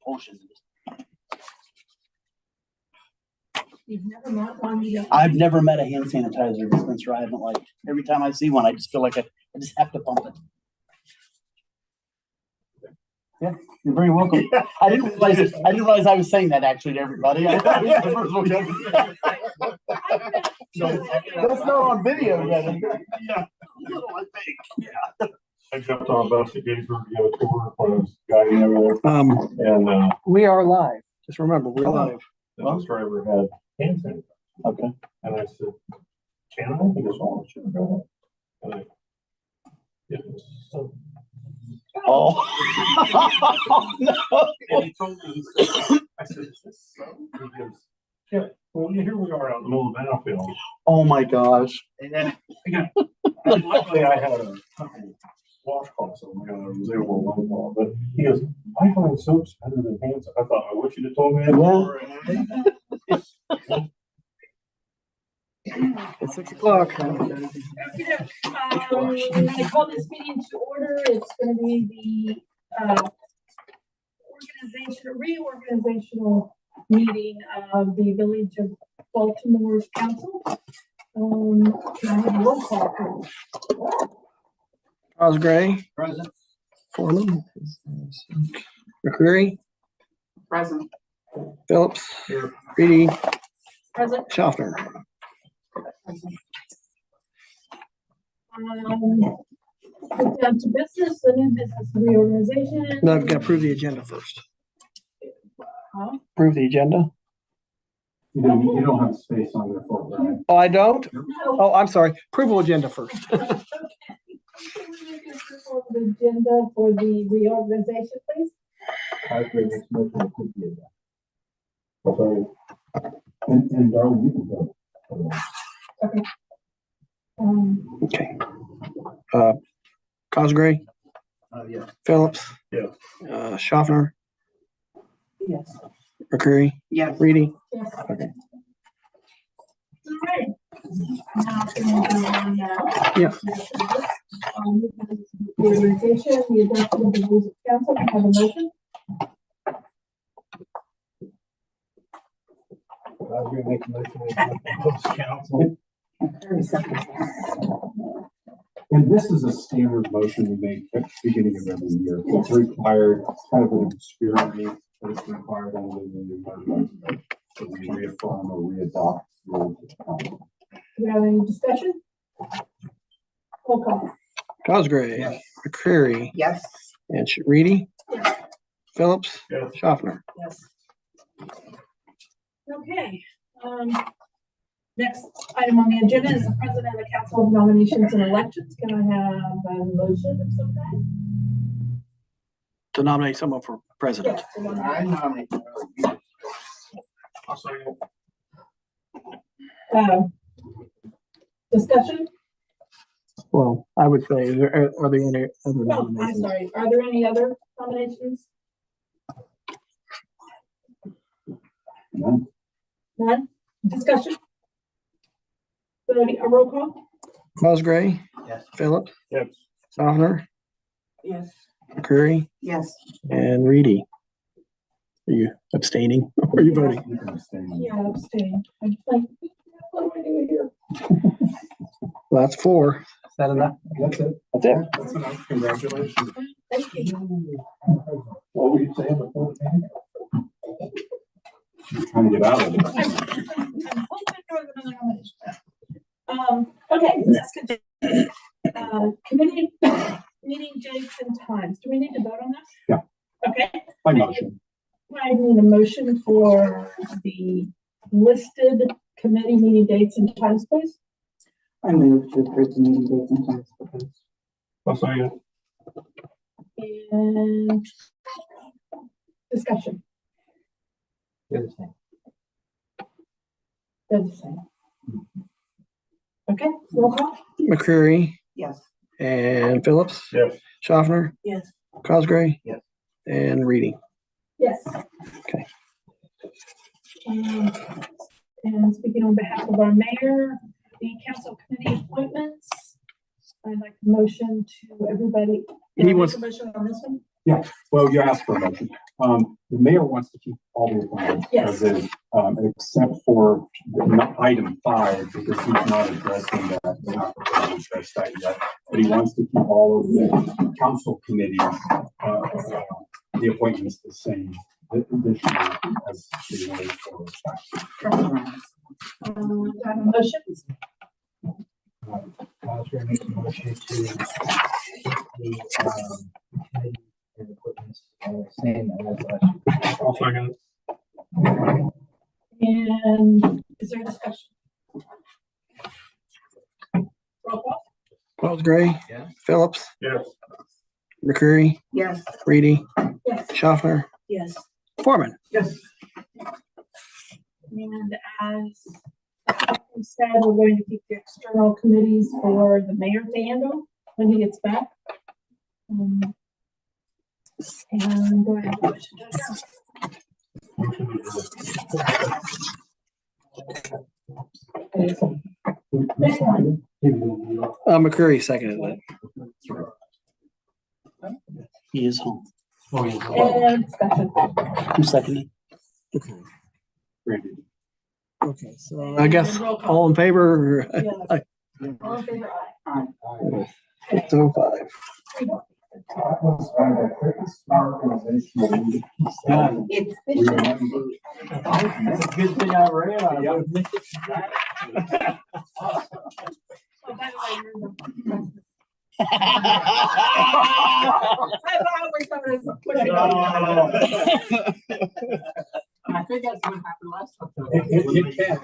bullshit. You've never met one? I've never met a hand sanitizer dispenser I haven't liked. Every time I see one, I just feel like I just have to pump it. Yeah, you're very welcome. I didn't realize I was saying that actually to everybody. I thought it was the first one. That's not on video yet. Yeah, little, I think. Yeah. I jumped on a bus at Gettysburg to get a tour when I was guiding over there. And we are live. Just remember, we're live. the bus driver had hand sanitizer. Okay. And I said, "Can I?" He goes, "Oh, sure, go ahead." And it was so. Oh. No. And he told me, I said, "Is this so?" He goes, "Yeah, well, here we are out in the middle of the battlefield." Oh my gosh. And then, luckily I had a washcloth, so I was able to wipe off. But he goes, "I find soaps better than hand soap." I thought, I wish you'd have told me that before. It's 6 o'clock. I'm going to call this meeting to order. It's going to be the reorganizational meeting of the Village of Baltimore's Council. Can I have a roll call, please? Cosgray. Present. Foreman. McCreary. Present. Phillips. Here. Reedy. Present. Schaffner. Get down to business, the new business reorganization. No, I've got to approve the agenda first. Huh? Approve the agenda. You don't have space on there for it, right? Oh, I don't? No. Oh, I'm sorry. Approval agenda first. Okay. Can we make a approval of the agenda for the reorganization, please? I agree with most of the people. And Darwin, you can go. Okay. Okay. Cosgray. Yeah. Phillips. Yeah. Schaffner. Yes. McCreary. Yes. Reedy. Yes. Okay. All right. Now, can we go on now? Yeah. The organization, the adoption of the rules of council, I have a motion. I was gonna make a motion to council. And this is a standard motion we make at the beginning of every year. It's required, kind of an experiment, but it's required only when you vote. So we reaffirm or readopt rules of council. Do we have any discussion? Roll call. Cosgray. Yes. McCreary. Yes. And Reedy. Yes. Phillips. Yes. Schaffner. Yes. Okay, next item on the agenda is the president of the Council of Nominations and Elections. Can I have a motion of some kind? To nominate someone for president. Yes. I nominate. I'll second. Discussion? Well, I would say, are there any other Oh, I'm nominations? sorry. Are there any other nominations? None. None? Discussion? A roll call? Cosgray. Yes. Phillips. Yes. Schaffner. Yes. McCreary. Yes. And Reedy. Are you abstaining? Or are you voting? You can abstain. Yeah, abstain. I'm like, what do I do here? Well, that's 4. Is that enough? That's it. That's it. That's enough. Congratulations. Thank you. What were you saying before the meeting? You're trying to get out of it. I'm hoping for another nomination. Okay, let's continue. Committee meeting dates and times. Do we need to vote on this? Yeah. Okay. My motion. I need a motion for the listed committee meeting dates and times, please. I move to approve the meeting dates and times proposed. I'll second. And discussion. You're the same. They're the same. Okay, roll call? McCreary. Yes. And Phillips. Yes. Schaffner. Yes. Cosgray. Yes. And Reedy. Yes. Okay. And speaking on behalf of our mayor, the council committee appointments, I'd like a motion to everybody. He wants- Make a motion on this one? Well, you asked for a motion. The mayor wants to keep all the appointments Yes. as is, except for item 5, because he's not addressing that. We're not going to address that yet. But he wants to keep all of the council committees, the appointments the same this year as they were for Do I have a motion? Oscar makes a motion to keep the, committee and equipment, same as last year. I'll second. And is there discussion? Roll call? Cosgray. Yeah. Phillips. Yes. McCreary. Yes. Reedy. Yes. Schaffner. Yes. Foreman. Yes. And as we said, we're going to keep the external committees for the mayor to handle when he gets back. And go ahead. McCreary seconded that. He is home. And discussion. Who seconded? Okay. Randy. Okay, so I guess all in favor? Or- Yeah. All in favor, aye. 6:05. That was the quickest organizational meeting. It's That's a good thing I ran. I would have missed it. Oh, by the way, you're the- I thought we started pushing on. I think that's what happened last time. It can.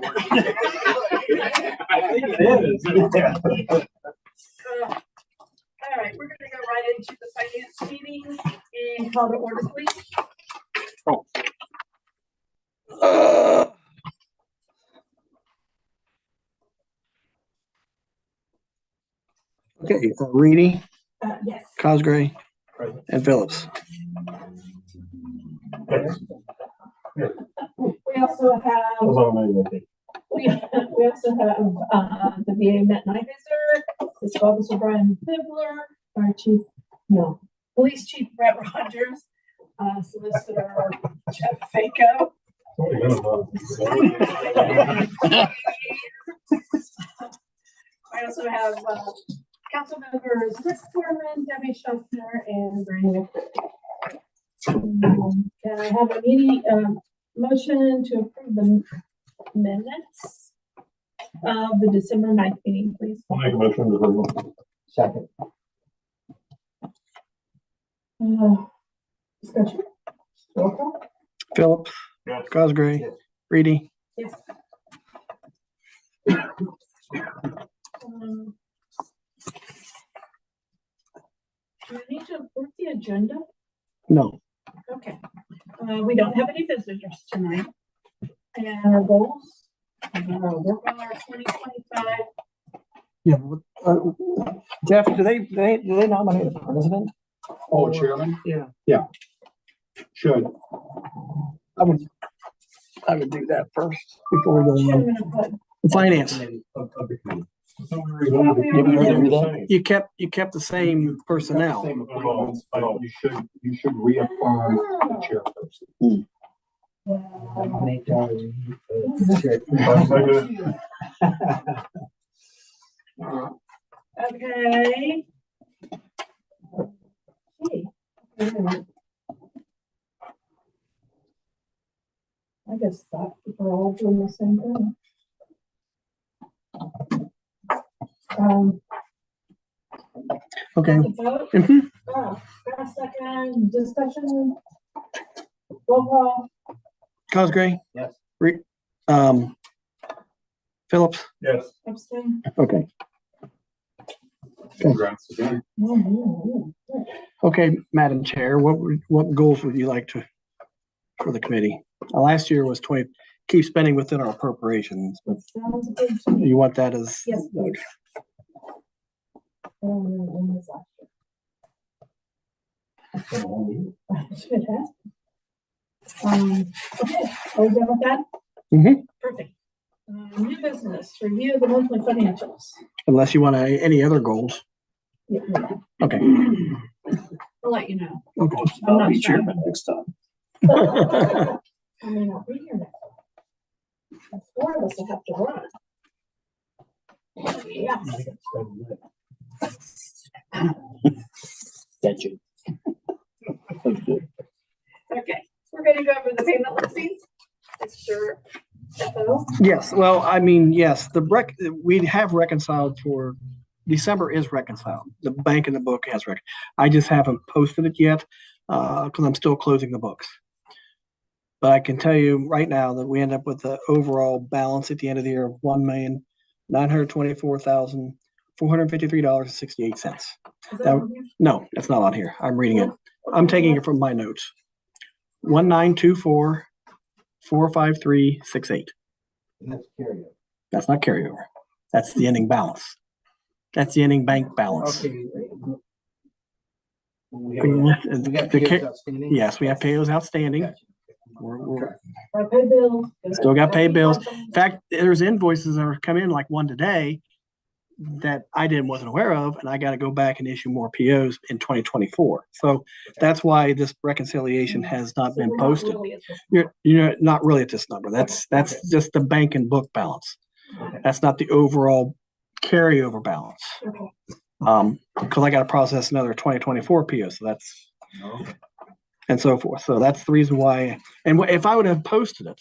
I think it is. All right, we're gonna go right into the finance meeting and call the order, please. Okay, Reedy, Yes. Cosgray, and Phillips. We also have, we also have, the VA Met Night Visitor, this Officer Brian Fibler, our Police Chief Brett Rogers, Solicitor Jeff Fako. I also have, council members Chris Foreman, Debbie Schaffner, and Brandon McCreary. And I have a meeting, motion to approve the minutes of the December 9th meeting, please. I'll make a motion to approve. Second. Discussion. Roll call. Phillips. Yes. Cosgray. Reedy. Yes. Do we need to approve the agenda? No. Okay. We don't have any visitors tonight. And our goals, work on our 2025. Yeah. Jeff, do they nominate a president? Oh, chairman? Yeah. Should. I would do that first before we go on Chairman of what? finance. Of the committee. You kept the same personnel. Same appointments, but you should reaffirm the chairperson. Nominate Charlie as chair. Okay. Gee, wait a minute. I guess that we're all doing the same thing. Okay. Vote. Mhm. A second discussion. Roll call. Cosgray. Yes. Phillips. Yes. Abstain. Okay. Congrats again. Okay, Madam Chair, what goals would you like for the committee? Last year was 20, keep spending within our appropriations, but Sounds good to me. you want that as? Yes, please. When was that? Should have. Okay, are we done with that? Mhm. Perfect. New business, review the monthly financials. Unless you want any other goals. Yeah, Okay. I'll let you know. Okay. I'm I'll be not sure. chairman next time. I may not be here next time. The four of us will have to run. Yeah. Got you. That's good. Okay, we're gonna go over the payment listings. Mr. FO. Yes, well, I mean, yes, we have reconciled for, December is reconciled. The bank in the book has I just haven't posted it yet, because I'm still closing the books. But I can tell you right now that we end up with the overall balance at the end of the year of $1,924,453.68. Is that That- on here? No, that's not on here. I'm reading it. I'm taking it from my notes. 1,924,453.68. And that's carryover. That's not carryover. That's the ending balance. That's the ending bank balance. Okay. We Yeah, got the POs ca- outstanding? Yes, we have payos outstanding. Gotcha. We're Our pay bills. still got paid bills. In fact, there's invoices that are coming in like one today that I wasn't aware of, and I got to go back and issue more POs in 2024. So that's why this reconciliation has not been posted. You're not really at this number. That's just the bank and book balance. Okay. That's not the overall carryover balance. Okay. Because I got to process another 2024 PO, so that's Okay. and so forth. So that's the reason why. And if I would have posted it,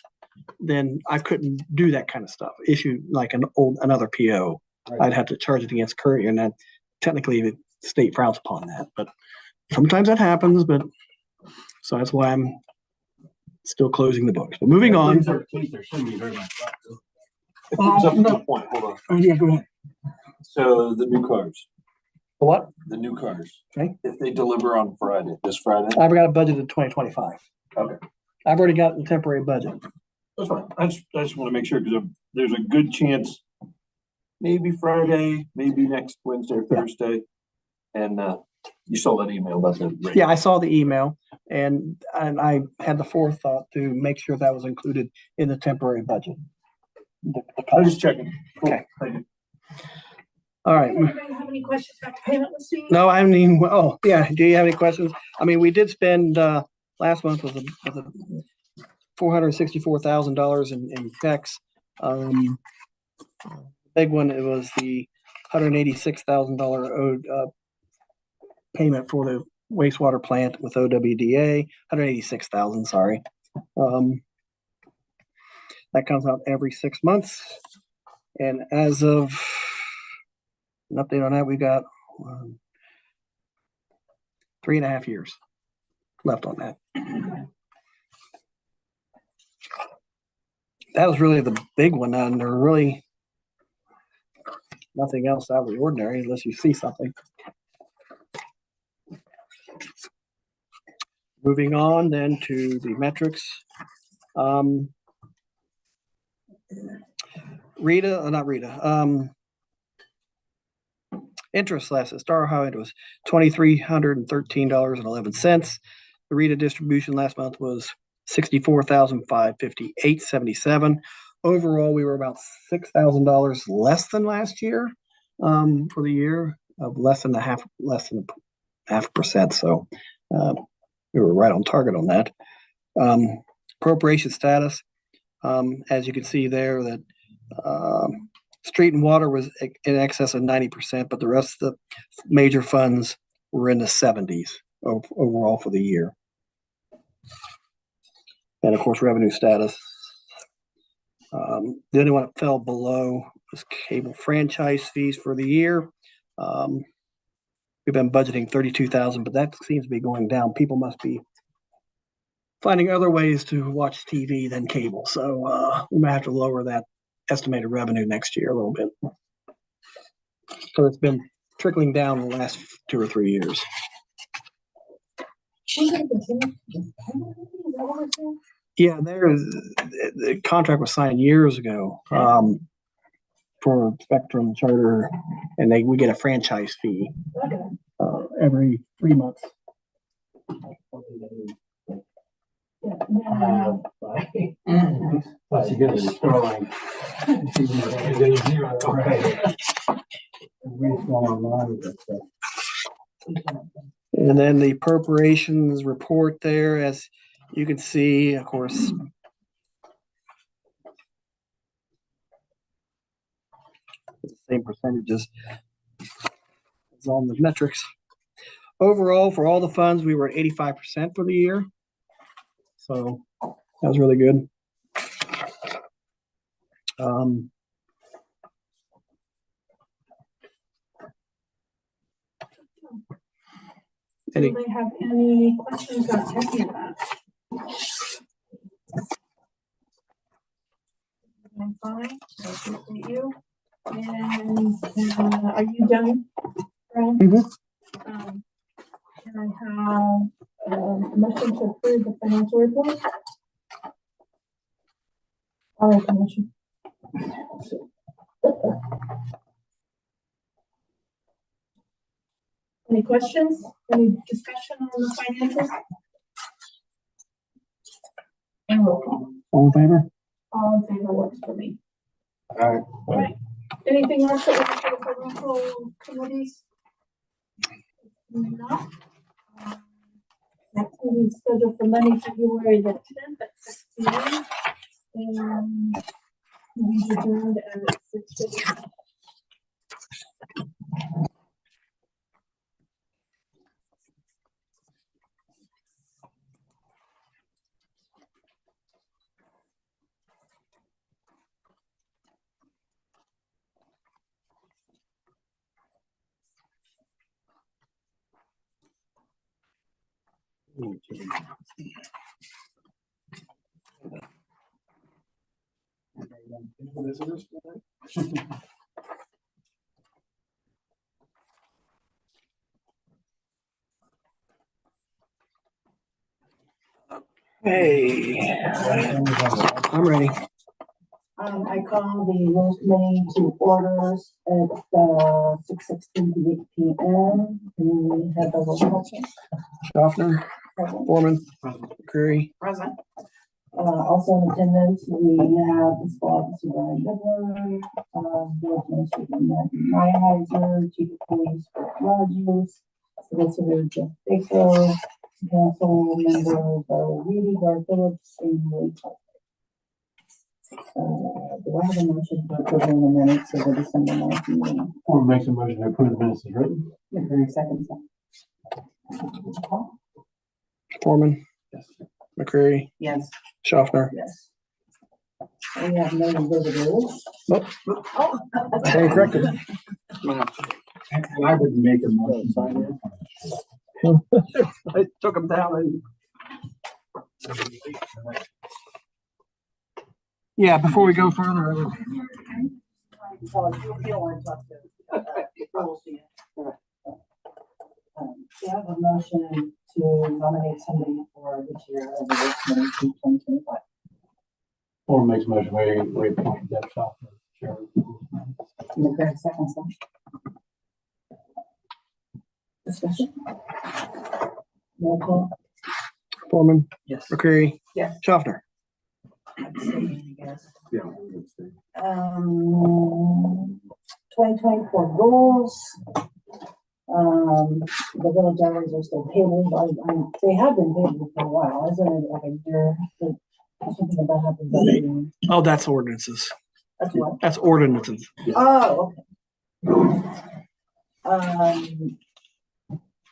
then I couldn't do that kind of stuff. Issue like another PO. Right. I'd have to charge it against courier, and that technically the state frowns upon that. But sometimes that happens. But so that's why I'm still closing the books. But moving on. There shouldn't be very much. No. Point, hold on. Oh, yeah, go ahead. So the new cars, What? the new cars. Okay. If they deliver on Friday, this Friday. I've got a budget in 2025. Okay. I've already got the temporary budget. That's fine. I just want to make sure because there's a good chance, maybe Friday, maybe next Wednesday or Thursday. And you saw that email about the rate. Yeah, I saw the email, and I had the forethought to make sure that was included in the temporary budget. I was just checking. Cool. Okay. Thank you. All right. Anybody have any questions about the payment listing? No, I mean, oh, yeah. Do you have any questions? I mean, we did spend, last month was a $464,000 in checks. Big one, it was the $186,000 owed, payment for the wastewater plant with OWDA, 186,000, sorry. That comes out every 6 months. And as of an update on that, we got 3.5 years left on that. That was really the big one, and there really nothing else out of the ordinary unless you see something. Moving on then to the metrics. Interest last at Star Ohio, it was $2,313.11. The Rita distribution last month was $64,558.77. Overall, we were about $6,000 less than last year for the year, of less than half percent. So we were right on target on that. Appropriation status, as you can see there, that street and water was in excess of 90%, but the rest of the major funds were in the 70s overall for the year. And of course, revenue status. The only one that fell below was cable franchise fees for the year. We've been budgeting $32,000, but that seems to be going down. People must be finding other ways to watch TV than cable. So we might have to lower that estimated revenue next year a little bit. So it's been trickling down the last 2 or 3 years. Yeah, the contract was signed years ago for Spectrum Charter, and we get a franchise fee every 3 months. Plus you get a story. And then the appropriations report there, as you can see, of course. Same percentages. It's on the metrics. Overall, for all the funds, we were at 85% for the year. So that was really good. Do they have any questions on any of that? I'm fine. I appreciate you. And are you done, Brian? Can I have a motion to approve the financial report? I'll make a motion. Any questions? Any discussion on the financials? And roll call. All in favor? All in favor works for me. All Right. Anything else that we have for the local committees? No. Next meeting is scheduled for Monday, February the 10th at 6 p.m. And we adjourned at 6:50. Hey, I'm ready. I call the rules committee to orders at 6:16 to 8 p.m. And we have a roll call. Schaffner, Foreman, Curry. Present. Also in attendance, we have the Fiscal Officer Brian Bibler, Board Administrator Matthew Nyheiser, Chief of Police Rick Rogers, Solicitor Jeff Baker, Council Member Barry Reedy, Gar Phillips, and Wade Tucker. Do I have a motion for approving the minutes of the December 9th meeting? Or makes a motion to approve the minutes as written. McCreary seconds. Foreman, Yes. McCreary, Yes. Schaffner. Yes. We have no visitors. Nope. Stand corrected. And I would make a motion. I took them down. Yeah, before we go further, I would. We have a motion to nominate somebody for the chair of the work committee to 2025. Or makes a motion, we appoint Deb Schaffner, chairman. McCreary seconds. Discussion. Roll call. Foreman, Yes. McCreary, Yes. Schaffner. Abstain, I guess. Yeah. I would say. 2024 goals. The village hours are still tabled. They have been tabled for a while, isn't it? Like a year. Something about happens. Oh, that's ordinances. That's what. That's ordinances. Oh, okay.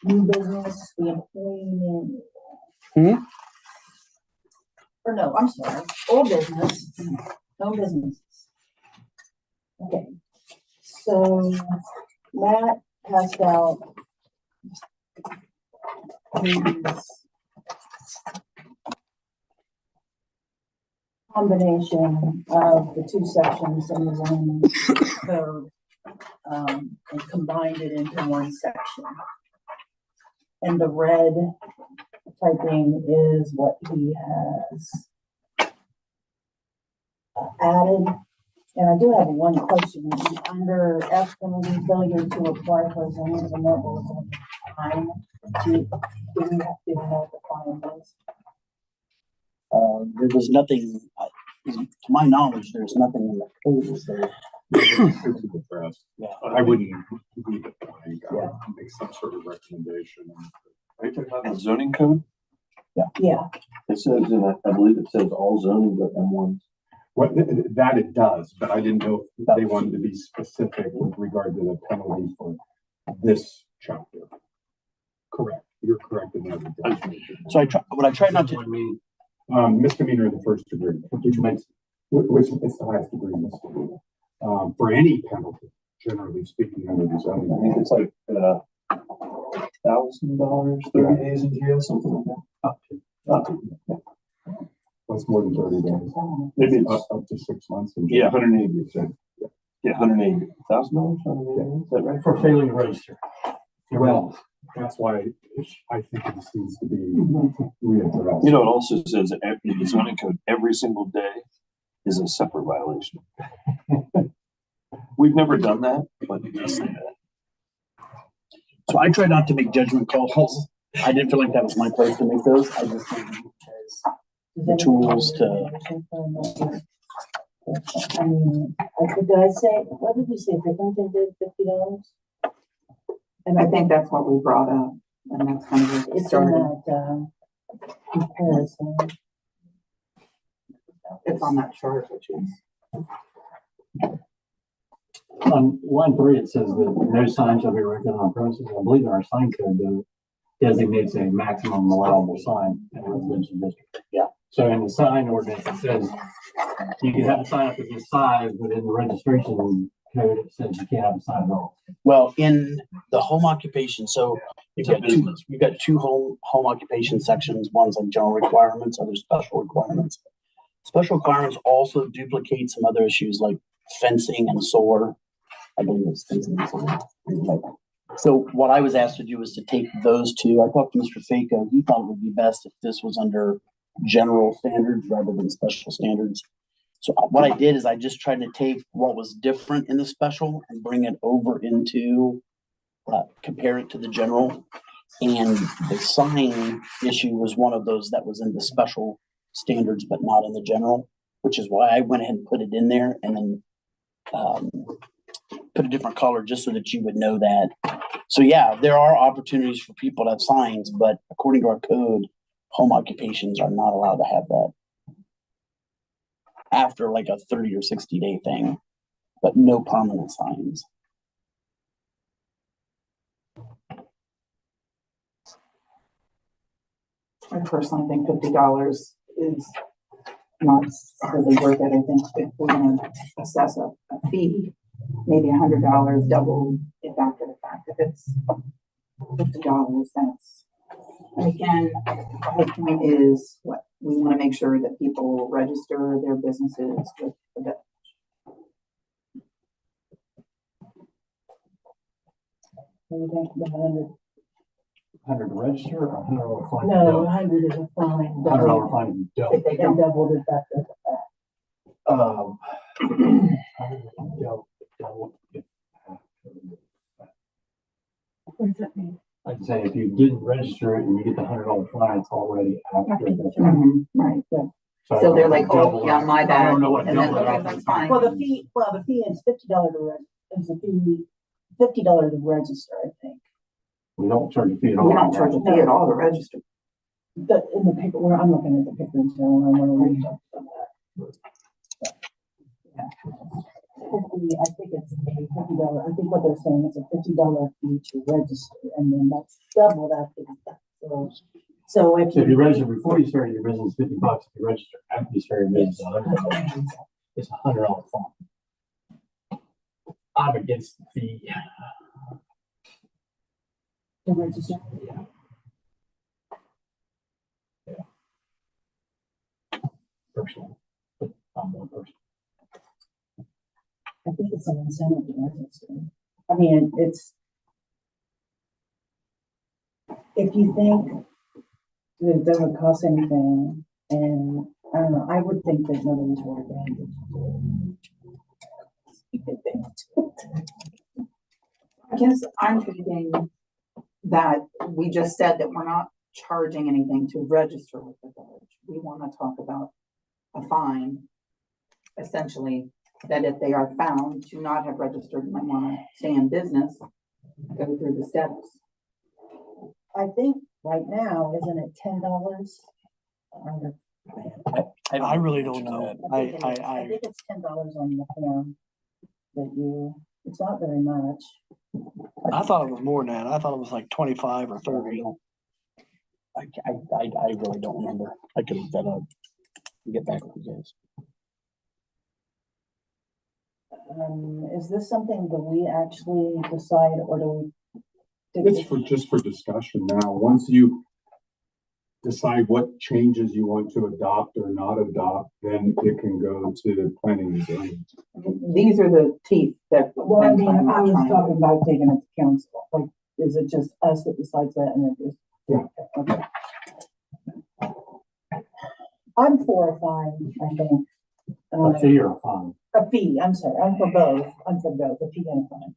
New business, the employee. Hmm? Or no, I'm sorry, old business, no business. Okay, so Matt passed out his combination of the two sections in the zoning code, and combined it into one section. And the red typing is what he has added. And I do have one question. Under F, penalty failure to apply for zoning, the number was time. Do we have to know the fine is? There was nothing, to my knowledge, there's nothing in the code that Yeah. I wouldn't leave it blank. I Yeah. would make some sort of recommendation. Are you talking about the zoning code? Yeah, It says, I believe it says all zoning but M1s. What, that it does, but I didn't know if they wanted to be specific with regard to the penalty for this chapter. Correct, you're correct in that. So what I tried not to, Misdemeanor in the first degree, which makes, which is the highest degree misdemeanor. For any penalty, generally speaking, under the zoning. I think it's like, $1,000, 30 days in jail, something like that. Up to. What's more than 30 days? Maybe it's, Up to 6 months. In yeah, jail. 180. Yeah, $180,000, is that right? For failing to register. Well, that's why I think this needs to be readdressed. You know, it also says that in the zoning code, every single day is a separate violation. We've never done that, but it does say that. so I tried not to make judgment calls. I didn't feel like that was my place to make those. I just think the tools to. I mean, did I say, what did you say, Picklington did $50? And I think that's what we brought up, and that's kind of it's in started. that, comparison. It's on that chart, which is. On line 3, it says that no sign shall be erected on premises. I believe in our sign code that designates a maximum allowable sign in a residential district. Yeah. So in the sign ordinance, it says you can have a sign up to this size, but in the registration code, it says you can't have a sign at all. Well, in the home occupation, so you've got two home occupation sections. One's like general requirements, others special requirements. Special requirements also duplicate some other issues like fencing and solar. I believe it's fencing and solar. So what I was asked to do was to take those two. I talked to Mr. Faco. He thought it would be best if this was under general standards rather than special standards. So what I did is I just tried to take what was different in the special and bring it over into, compare it to the general. And the sign issue was one of those that was in the special standards, but not in the general, which is why I went ahead and put it in there and then put a different color just so that you would know that. So yeah, there are opportunities for people to have signs, but according to our code, home occupations are not allowed to have that after like a 30 or 60 day thing, but no permanent signs. I personally think $50 is not really worth it. I think if we're gonna assess a fee, maybe $100 double it after the fact. If it's $50, that's, and again, the whole point is what we want to make sure that people register their businesses with the village. What do you think, the 100? 100 to register or $100 fine? No, 100 is a fine. $100 fine if you don't. If they don't double it back to the fact. What does that mean? I'd say if you didn't register it and you get the $100 fine, it's already after the fact. Right. So they're like, oh, yeah, my I bad. don't know what And then, double okay, it that's is. fine. Well, the fee is $50 to register, is a fee, $50 to register, I think. We don't charge a fee at all. We don't charge a fee at all to register. But in the paper, well, I'm looking at the paper and telling them when we talked about that. Yeah. 50, I think it's a $50, I think what they're saying is a $50 fee to register, and then that's doubled after the fact. So if So if you, you register before you started your business, $50. If you register after you started your business, $100. It's a $100 fine. I'm against the fee. to register, Personally, but I'm one person. I think it's an incentive to register. I mean, it's, if you think that it doesn't cost anything, and I don't know, I would think that nobody's worried about it. I guess I'm thinking that we just said that we're not charging anything to register with the village. We want to talk about a fine, essentially, that if they are found to not have registered and want to stay in business, go through the steps. I think right now, isn't it $10? I really don't know. I think it's $10 on the form that it's not very much. I thought it was more than that. I thought it was like 25 or 30. I really don't remember. I can look that up and get back with you guys. Is this something that we actually decide, or do we? It's just for discussion now. Once you decide what changes you want to adopt or not adopt, then it can go to planning and zoning. These are the teeth that. Well, I mean, I was talking about taking it to council. Like, is it just us that decides that, and it just? Yeah. Okay. I'm 4 or 5, I think. A fee or a fine? A fee. I'm sorry. I'm for both. A fee and a fine.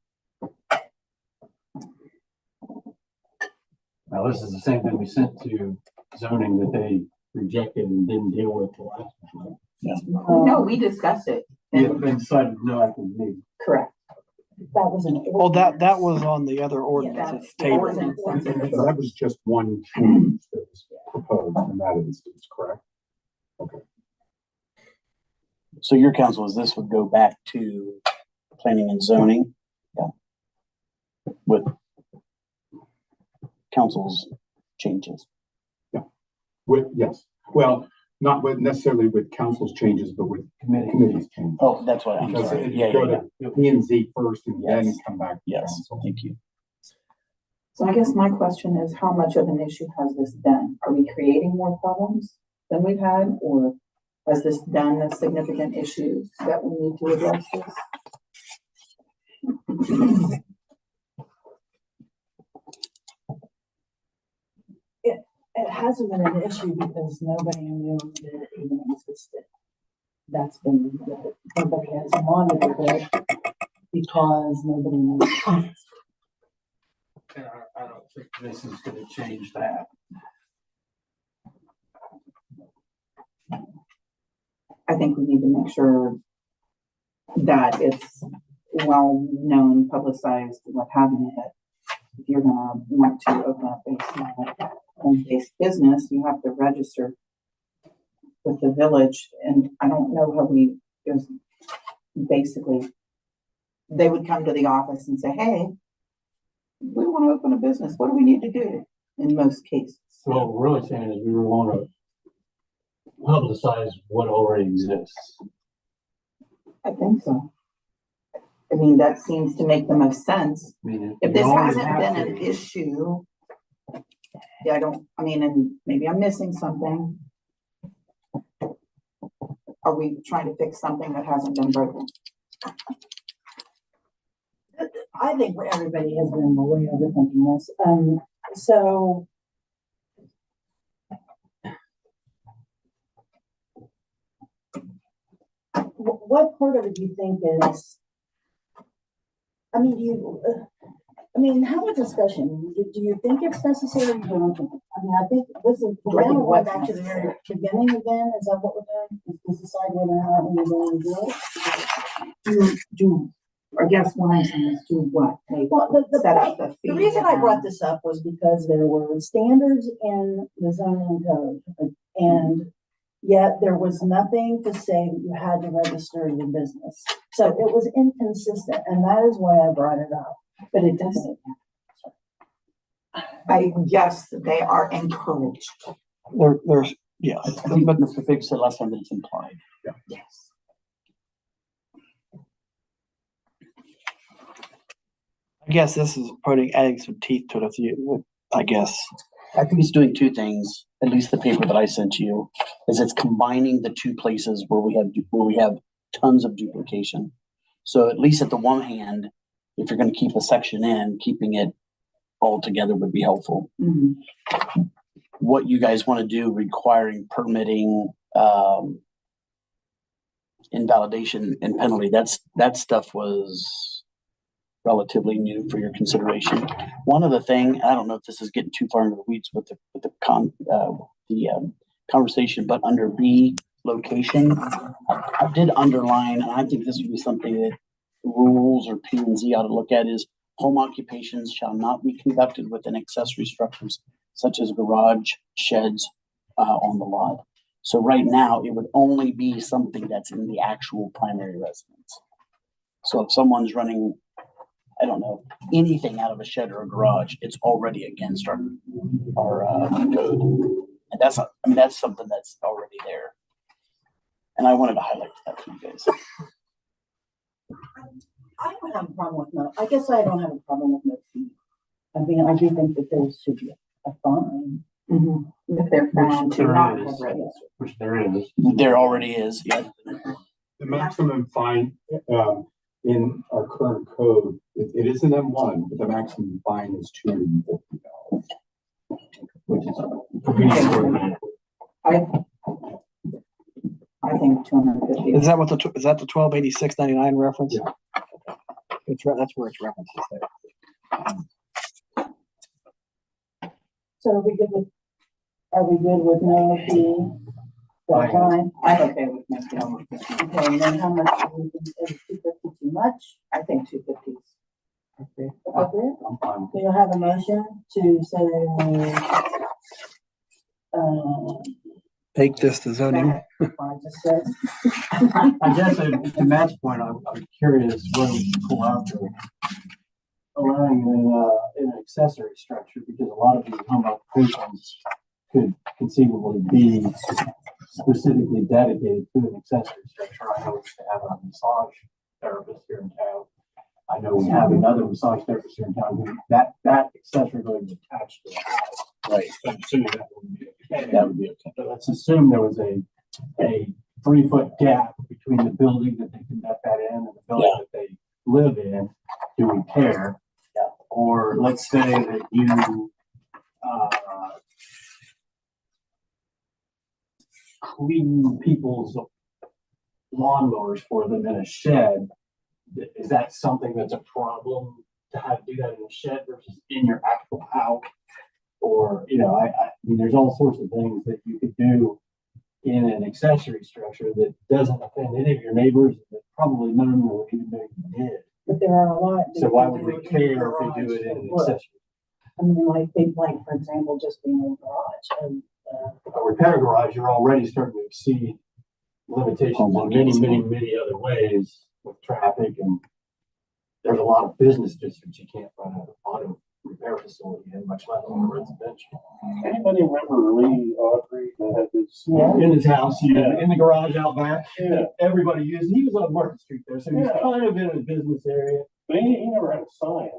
Now, this is the same thing we sent to zoning that they rejected and didn't deal with the last one. No, we discussed it. Yeah, they decided no action was needed. Correct. That was an. Oh, that was on the other Yeah, ordinance. that's It's the tabled. ordinance. So that was just one change that was proposed in that instance, correct? Okay. So your counsel is this would go back to planning and zoning? Yeah. With council's changes. Yes. Well, not necessarily with council's changes, but with committee's changes. Oh, that's what I'm Because sorry. if Yeah, you go yeah, to P and Z first and then Yes. come back to Yes, council. thank you. So I guess my question is, how much of an issue has this been? Are we creating more problems than we've had, or has this done a significant issue that we need to address this? It hasn't been an issue because nobody knew that it even existed. That's been, nobody has monitored it because nobody knew. And I don't think this is gonna change that. I think we need to make sure that it's well-known, publicized, what have you, that if you're gonna want to open up a small home-based business, you have to register with the village, and I don't know how there's basically, they would come to the office and say, hey, we want to open a business, what do we need to do? In most cases. So what we're really saying is we want to publicize what already exists. I think so. I mean, that seems to make the most sense. I mean, If you this always hasn't have been to- an issue, yeah, and maybe I'm missing something. Are we trying to fix something that hasn't been broken? I think everybody has been way overthinking this. So what part of it do you think is, I mean, have a discussion. Do you think it's necessary? You don't think? I mean, I think this is, we're now going back to the very beginning again. Is that what we're doing? Is to decide whether or not we're going to do it? I guess what I'm saying is do what? Well, the reason I brought this up was because there were standards in the zoning code, and yet there was nothing to say that you had to register your business. So it was inconsistent, and that is why I brought it up. But it doesn't. I guess they are encouraged. There's, yes. I think what Mr. Fig said last time that it's implied. Yes. I guess this is adding some teeth to it. I guess. I think it's doing two things, at least the paper that I sent you, is it's combining the two places where we have tons of duplication. So at least at the one hand, if you're going to keep a section in, keeping it all together would be helpful. Mm-hmm. What you guys want to do requiring permitting, invalidation and penalty, that stuff was relatively new for your consideration. One other thing, I don't know if this is getting too far into the weeds with the conversation, but under B, location, I did underline, and I think this would be something that rules or P and Z ought to look at, is home occupations shall not be conducted within accessory structures such as garage, sheds, on the lot. So right now, it would only be something that's in the actual primary residence. So if someone's running, I don't know, anything out of a shed or a garage, it's already against our code. And that's something that's already there. And I wanted to highlight that to you guys. I don't have a problem with no, I guess I don't have a problem with no fee. I mean, I do think that there should be a fine. If they're found Which to there not is. have registered. Which there is. There already is, yeah. The maximum fine, in our current code, it is an M1, but the maximum fine is $250. Which is for me, I think 250. Is that what is that the 1286.99 reference? Yeah. That's where it's references there. So are we good with no fee? That's fine. I'm okay with making it. Okay, and then how much do you think, is 250 too much? I think 250 is Appropriate? I'm fine. Do you have a motion to say, Take this to zoning. I just said, I guess to Matt's point, I'm curious where we can pull out the allowing an accessory structure, because a lot of these home occupations could conceivably be specifically dedicated to an accessory structure. I know we used to have a massage therapist here in town. I know we have another massage therapist here in town who that accessory going to be attached to the house. Right. I'm assuming that would be okay. That would be okay. So let's assume there was a 3-foot gap between the building that they conduct that in and the building that they live in. Do we care? Yeah. Or let's say that you clean people's lawnmowers for them in a shed. Is that something that's a problem to have to do that in a shed versus in your actual house? Or, I mean, there's all sorts of things that you could do in an accessory structure that doesn't offend any of your neighbors, that probably none of them will even know you did. but there are a lot. So why would we care if they do it in an accessory? I mean, like, for example, just being in a garage and, A repair garage, you're already starting to exceed limitations in many, many, many other ways with traffic, and there's a lot of business districts you can't run an auto repair facility in, much less on a residential. Anybody remember Lee Audrey that had this? In his house, Yeah. in the garage out back, Yeah, everybody used, he was on Market Street there, so he was Yeah. kind of in a business area. but he never had a sign.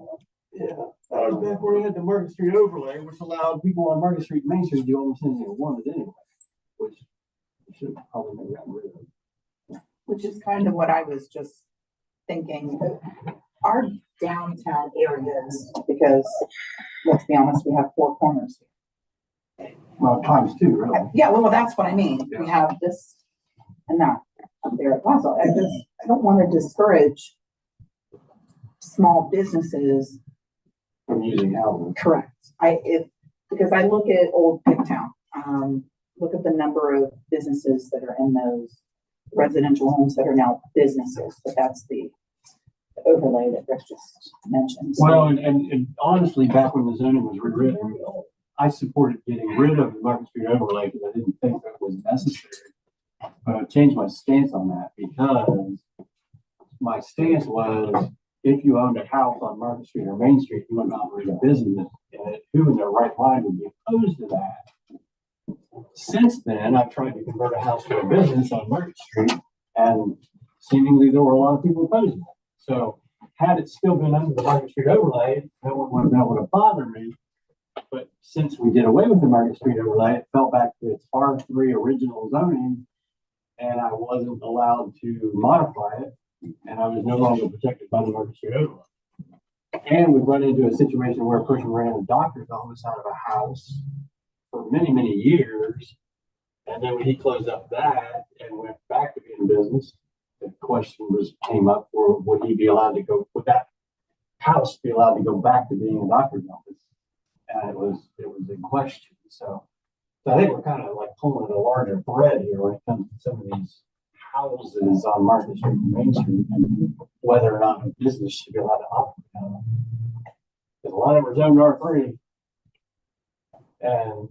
Yeah. That was back where he had the Market Street overlay, which allowed people on Market Street, Main Street to do almost anything they wanted anyway, which we should have probably never gotten rid of. Which is kind of what I was just thinking. Our downtown areas, because let's be honest, we have 4 corners. Well, times 2, really. Yeah, well, that's what I mean. We have this and that up there at Plaza. I don't want to discourage small businesses. From using housing. Correct. Because I look at Old Pigtown, look at the number of businesses that are in those residential homes that are now businesses, but that's the overlay that Rick just mentioned. So- Well, and honestly, back when the zoning was rewritten, I supported getting rid of the Market Street overlay because I didn't think that was necessary. But I've changed my stance on that because my stance was, if you owned a house on Market Street or Main Street, you wouldn't operate a business in it. Who in their right mind would be opposed to that? Since then, I've tried to convert a house to a business on Market Street, and seemingly there were a lot of people opposed to it. So had it still been under the Market Street overlay, no one would have been able to bother me. But since we did away with the Market Street overlay, it fell back to its R3 original zoning, and I wasn't allowed to modify it, and I was no longer protected by the Market Street overlay. And we've run into a situation where a person ran a doctor's office out of a house for many, many years. And then when he closed up that and went back to being business, the question came up, for would he be allowed to go, would that house be allowed to go back to being a doctor's office? And it was in question. So I think we're kind of like pulling a larger thread here when it comes to some of these houses on Market Street and Main Street, and whether or not a business should be allowed to operate on them. Because a lot of them are zoned R3. And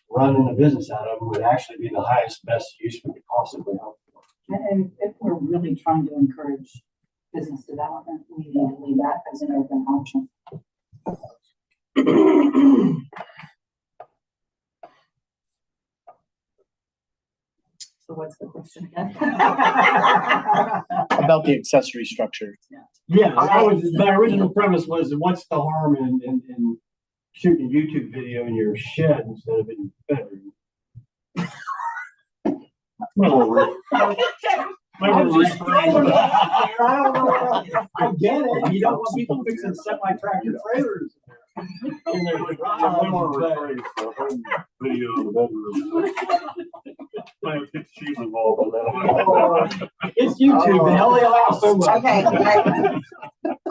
running a business out of them would actually be the highest, best use we could possibly hope for. And if we're really trying to encourage business development, we need to leave that as an open option. So what's the question again? About the accessory structure. Yeah, my original premise was, what's the harm in shooting a YouTube video in your shed instead of in your bedroom? I don't know. I get it. You don't want people fixing semi-tractor trailers. In their garage, Video in the bedroom. Might have get cheese involved in that. It's YouTube, and only allow so much. Okay,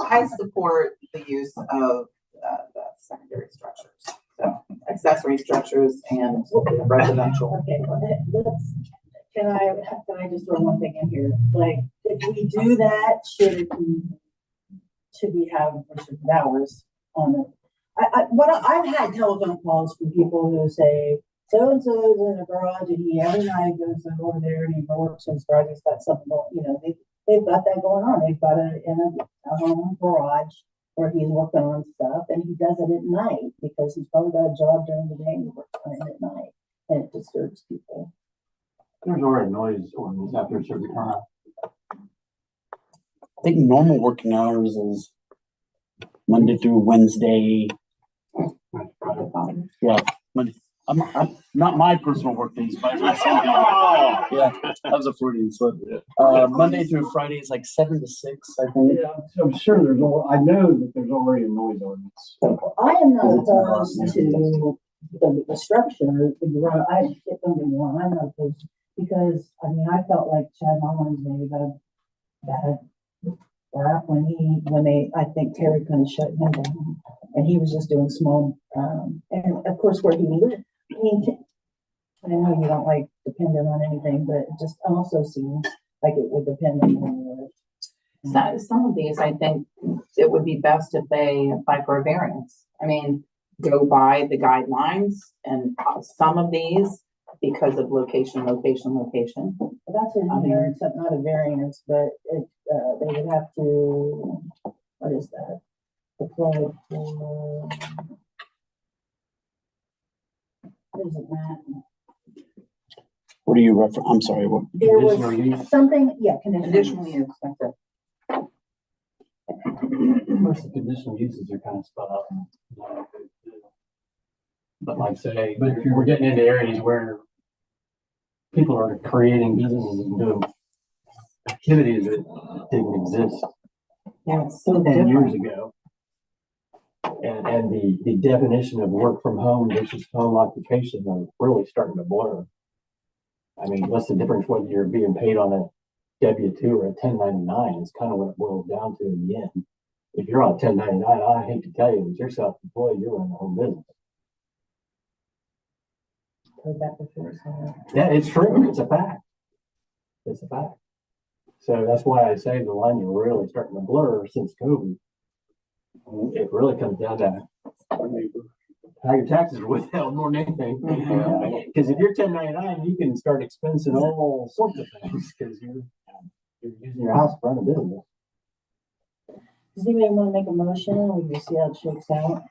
I support the use of the secondary structures, so accessory structures and residential. Okay, can I just throw one thing in here? Like, if we do that, should we have restricted hours on it? I've had telephone calls from people who say, so-and-so's in a garage and he every night goes over there and he works in his garage, he's got something going, they've got that going on. They've got it in a home garage where he's working on stuff, and he does it at night because he's probably got a job during the day and he works on it at night, and it disturbs people. There's already noise ordinance after a certain time. I think normal working hours is Monday through Wednesday. Yeah, Monday. I'm not my personal work days, but yeah, that was a Freudian slip. Monday through Friday is like 7 to 6, I think. Yeah, I'm sure I know that there's already a noise ordinance. I am not opposed to the structure, the garage. Don't get me wrong, I'm not opposed, because, I felt like Chad Mullins maybe got a bad rap I think Terry kind of shut him down, and he was just doing small, and of course where he lived. I know you don't like dependent on anything, but it just also seems like it would depend on where you live. Some of these, I think it would be best if they apply for a variance. Go by the guidelines, and some of these, because of location. Well, that's a variance, not a variance, but they would have to, what is that? Apply for, what is it, Matt? What are you referring? I'm sorry. What? There Conditional use. was something, yeah, Conditional use, that's it. Most of the conditional uses are kind of spelled out. But we're getting into areas where people are creating businesses and doing activities that didn't exist Yeah, it's so 10 years different. ago. And the definition of work from home versus home occupation are really starting to blur. What's the difference whether you're being paid on a W-2 or a 1099 is kind of what it boils down to in the end. If you're on a 1099, I hate to tell you, if you're self-employed, you're running a home business. Heard that before, so. Yeah, it's true. It's a fact. It's a fact. So that's why I say the lines are really starting to blur since COVID. It really comes down to how your taxes are withheld more than anything. Because if you're 1099, you can start expensing all sorts of things because you're using your house to run a business. Does anybody want to make a motion, and we can see how it shakes out?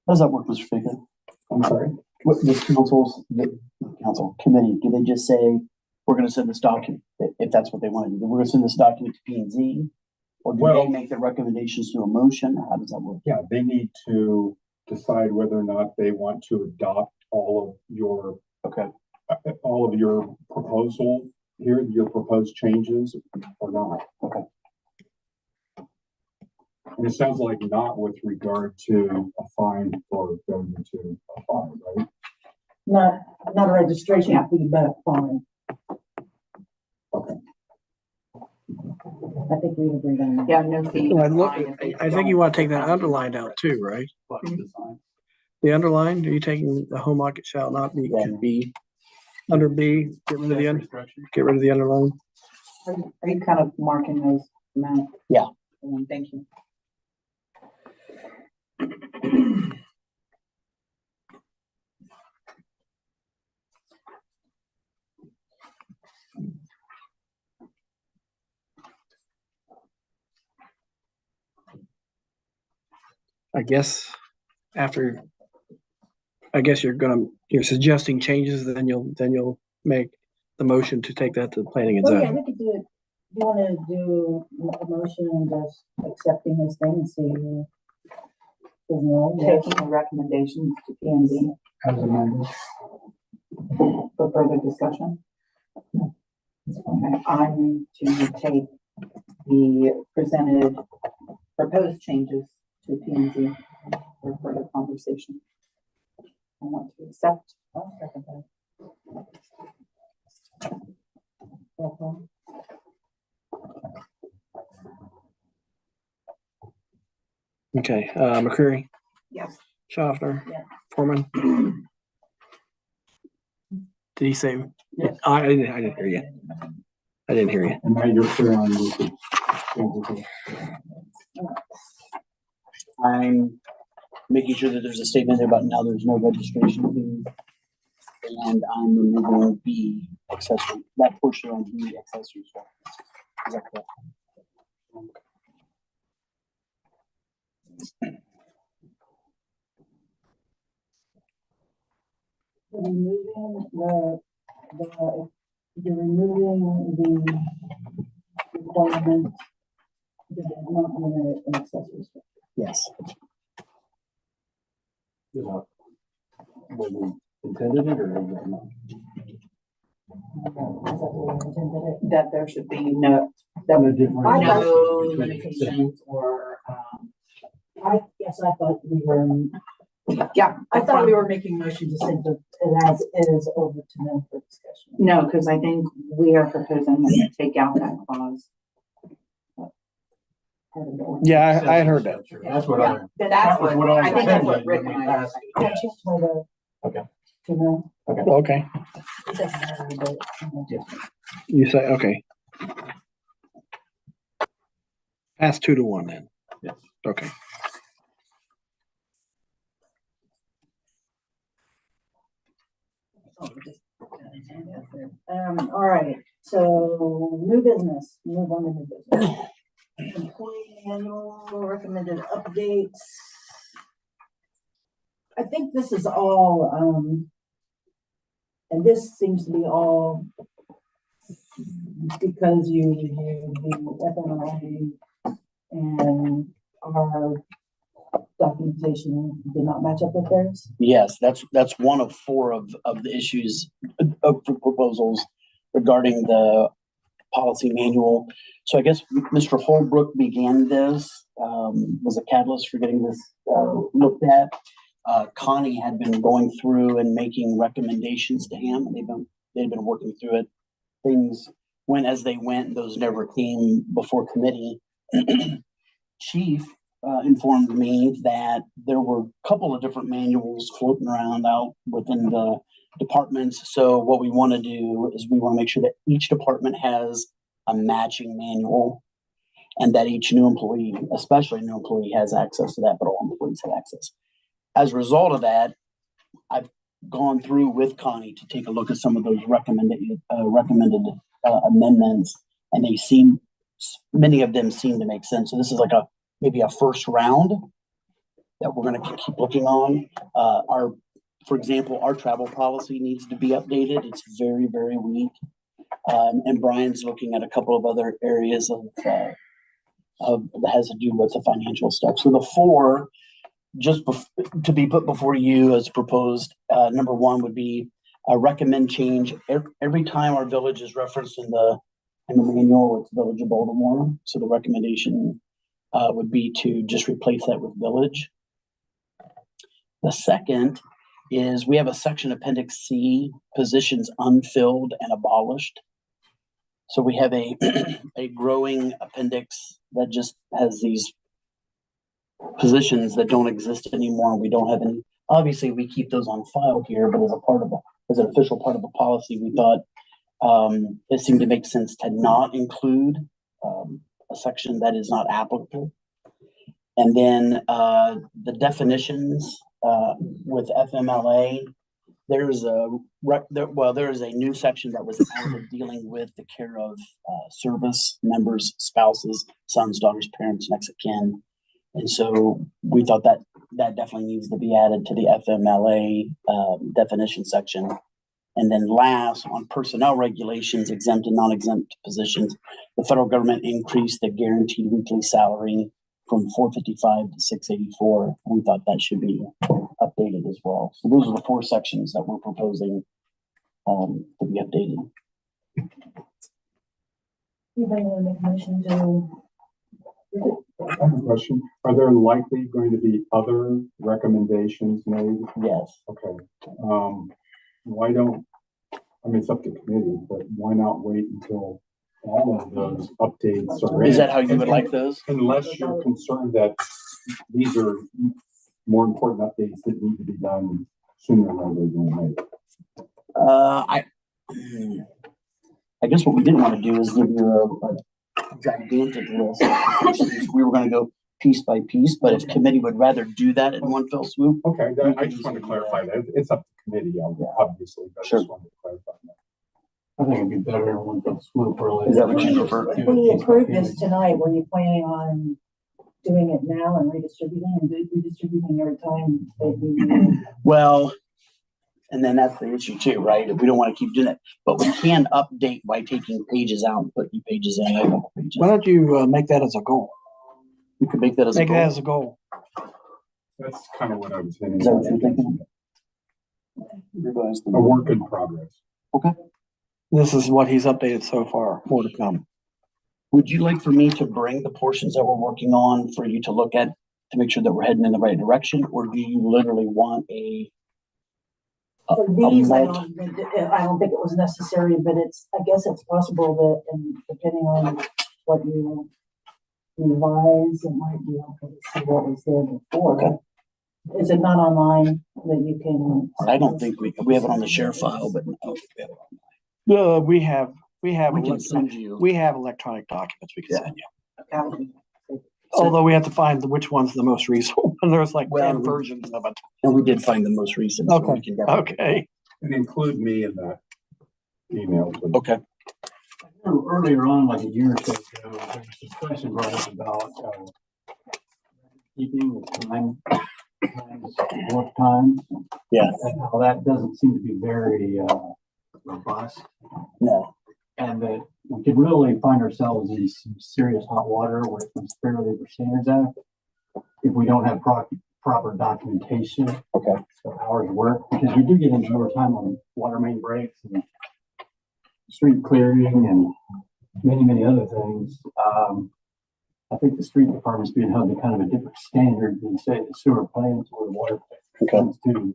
How does that work, Mr. Fagan? I'm sorry. What the council committee? Do they just say we're going to send this document if that's what they want to do? We're going to send this document to P&Z, or do they make the recommendations through a motion? How does that work? Yeah, they need to decide whether or not they want to adopt all of your proposal here, your proposed changes or not. Okay. And it sounds like not with regard to a fine for going to a fine, right? Not a registration fee, but a fine. Okay. I think we agreed on that. Yeah, no fee. I think you want to take that underlined out too, right? The underline, are you taking the home market shall not be, could be under B, get rid of the underline? Are you kind of marking those, Matt? Yeah. Thank you. I guess after, you're suggesting changes, then you'll make the motion to take that to planning and Well, yeah, zoning. we could do it. You wanna do a motion and just accepting this thing and see. Taking the recommendations to P and Z As amended. for further discussion. Okay, I move to take the presented proposed changes to P and Z for further conversation. I want to accept. I'll second that. Roll call. Okay, McCreary, Yes. Schaffner, Yeah. Foreman. Did he say? Yes. I didn't hear you. I didn't hear you. And now you're clear on this. I'm making sure that there's a statement there about now there's no registration fee. And I'm removing B accessory, that portion on B accessory structures. Is that correct? Removing you're removing the requirement that is not limited in accessory structure. Yes. Was it intended it or is it not? Is that what we intended it? That there should be no, that No would difference. no limitations or, I thought we were, yeah. I thought we were making motion to send it as is over to them for discussion. No, because I think we are proposing to take out that clause. Part of the ordinance. Yeah, I had heard that. That's what I. That's was what, what I I think that's what intended Rick when and we I. passed I changed my vote. Okay. To no. Okay, It doesn't matter, but, you say, okay. Pass 2-1 then. Yes. Okay. all right, so new business, move on to new business. Employee manual, recommended updates. I think this is all, and this seems to be all because you reviewed the FMLA and our documentation did not match up with theirs. Yes, that's one of 4 of the issues of proposals regarding the policy manual. So I guess Mr. Holbrook began this, was a catalyst for getting this looked at. Connie had been going through and making recommendations to him, and they'd been working through it. Things went as they went, those never came before committee. Chief informed me that there were a couple of different manuals floating around out within the departments. So what we want to do is we want to make sure that each department has a matching manual and that each new employee, especially new employee, has access to that, but all employees have access. As a result of that, I've gone through with Connie to take a look at some of those recommended amendments, and many of them seem to make sense. So this is like maybe a first round that we're going to keep looking on. For example, our travel policy needs to be updated. It's very, very weak. And Brian's looking at a couple of other areas that has to do with the financial stuff. So the 4 to be put before you as proposed, number 1 would be a recommend change. Every time our village is referenced in the manual, it's Village of Baltimore. So the recommendation would be to just replace that with village. The second is we have a section Appendix C, positions unfilled and abolished. So we have a growing appendix that just has these positions that don't exist anymore. We don't have any. Obviously, we keep those on file here, but as an official part of the policy, we thought it seemed to make sense to not include a section that is not applicable. And then the definitions with FMLA, there is a new section that was added dealing with the care of service members, spouses, sons, daughters, parents, next of kin. And so we thought that definitely needs to be added to the FMLA definition section. And then last, on personnel regulations, exempt and non-exempt positions, the federal government increased the guaranteed weekly salary from $455 to $684. We thought that should be updated as well. So those are the 4 sections that we're proposing to be updated. Anybody want to make a motion to? I have a question. Are there likely going to be other recommendations made? Yes. Okay. Why don't, I mean, it's up to committee, but why not wait until all of those updates are in? Is that how you would like those? Unless you're concerned that these are more important updates that need to be done sooner rather than later. I guess what we didn't want to do is give you a gigantic list. We were going to go piece by piece, but if committee would rather do that in one fell swoop. Okay, I just wanted to clarify that. It's up to committee, obviously, but I just wanted to clarify that. I think it'd be better in one fell swoop. Is that what you prefer? If we approve this tonight, were you planning on doing it now and redistributing every time that you? Well, and then that's the issue too, right? We don't want to keep doing it, but we can update by taking pages out and put new pages in. Pages. Why don't you make that as a goal? You could make that as a goal. That as a goal. That's kind of what I was thinking. Is that what you're thinking? Revise A work in progress. Okay. This is what he's updated so far. More to come. Would you like for me to bring the portions that we're working on for you to look at to make sure that we're heading in the right direction, or do you literally want For these, I don't think it was necessary, but I guess it's possible that, and depending on what you revise, it might be helpful to see what was there before. Okay. Is it not online that you can? I don't think we have it on the share file, but no, We have we can send you. we have electronic documents we can send you. Okay. Although we have to find which one's the most recent one. There's like 10 we- versions of it. And we did find the most recent. So we can definitely- Okay. And include me in that email, please. Okay. Earlier on, like a year or so ago, there was some question brought up about keeping the work time. Yeah. And how that doesn't seem to be very robust. No. And that we could really find ourselves in some serious hot water with the Fair Labor Standards Act if we don't have proper documentation Okay. of hours work, because we do get into overtime on water main breaks and street clearing and many other things. I think the street department's being held to kind of a different standard than say the sewer plants or the water plants to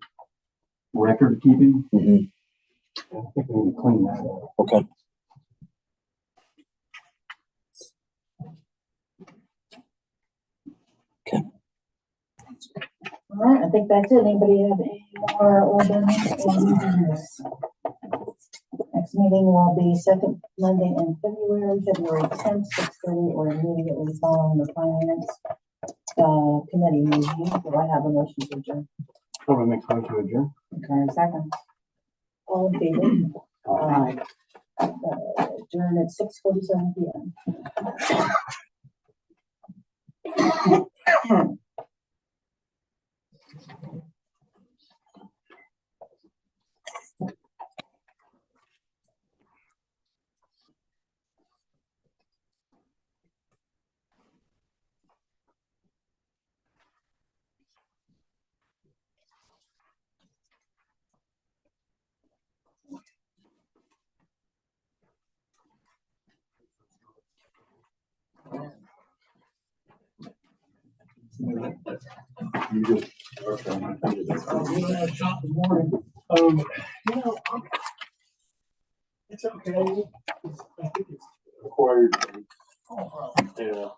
record keeping. Mm-hmm. I think we need to clean that up. Okay. All right, I think that's it. Anybody have any more ordinance? Next meeting will be second Monday in February 10th, 6:30, or immediately following the finance committee meeting. Do I have a motion to adjourn? So we make a motion to adjourn. Okay, second. All in favor? Aye. Adjourn at 6:47 p.m. You just, okay. It's okay. I think it's required. Yeah.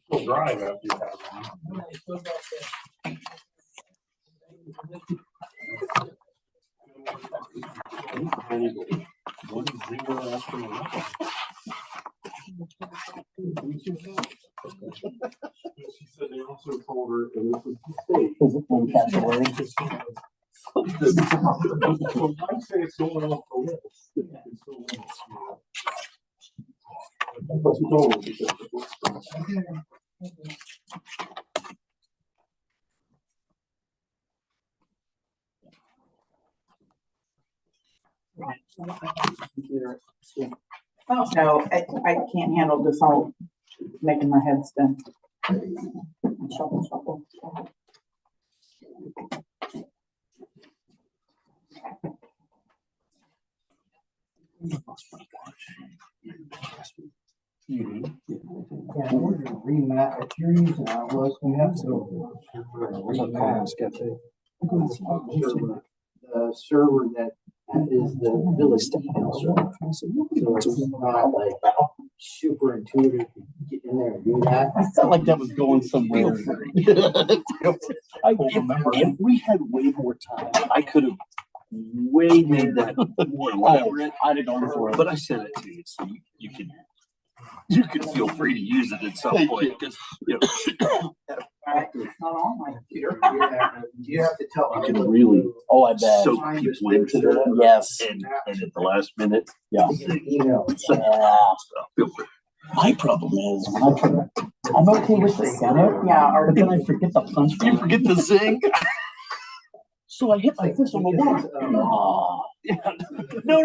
Still dry after you have one. 1-0 after another. She said they also told her, and this is the state. Is it one category? So I say it's going off the list. It's still limits, you know. But you don't, because No, I can't handle this all making my head spin. Shuffle, shuffle, shuffle. Yeah, we're gonna remap a series and outlooks, we have to. The server that is the village email server. So it's not like super intuitive to get in there and do that. I felt like that was going somewhere. I remember if we had way more time, I could have way made that more elaborate. I'd have gone for it. But I sent it to you, so you can feel free to use it at some point, because, you know, It's not on my computer. You have to tell. you can really Oh, I bet. soak people into that. Yes. And at the last minute. Yeah. Email. So, Yeah. feel free. My problem is when I try, I'm okay with the setup, Yeah, but then I forget the punch. You forget to zing. So I hit my fist on the wall. Oh. No.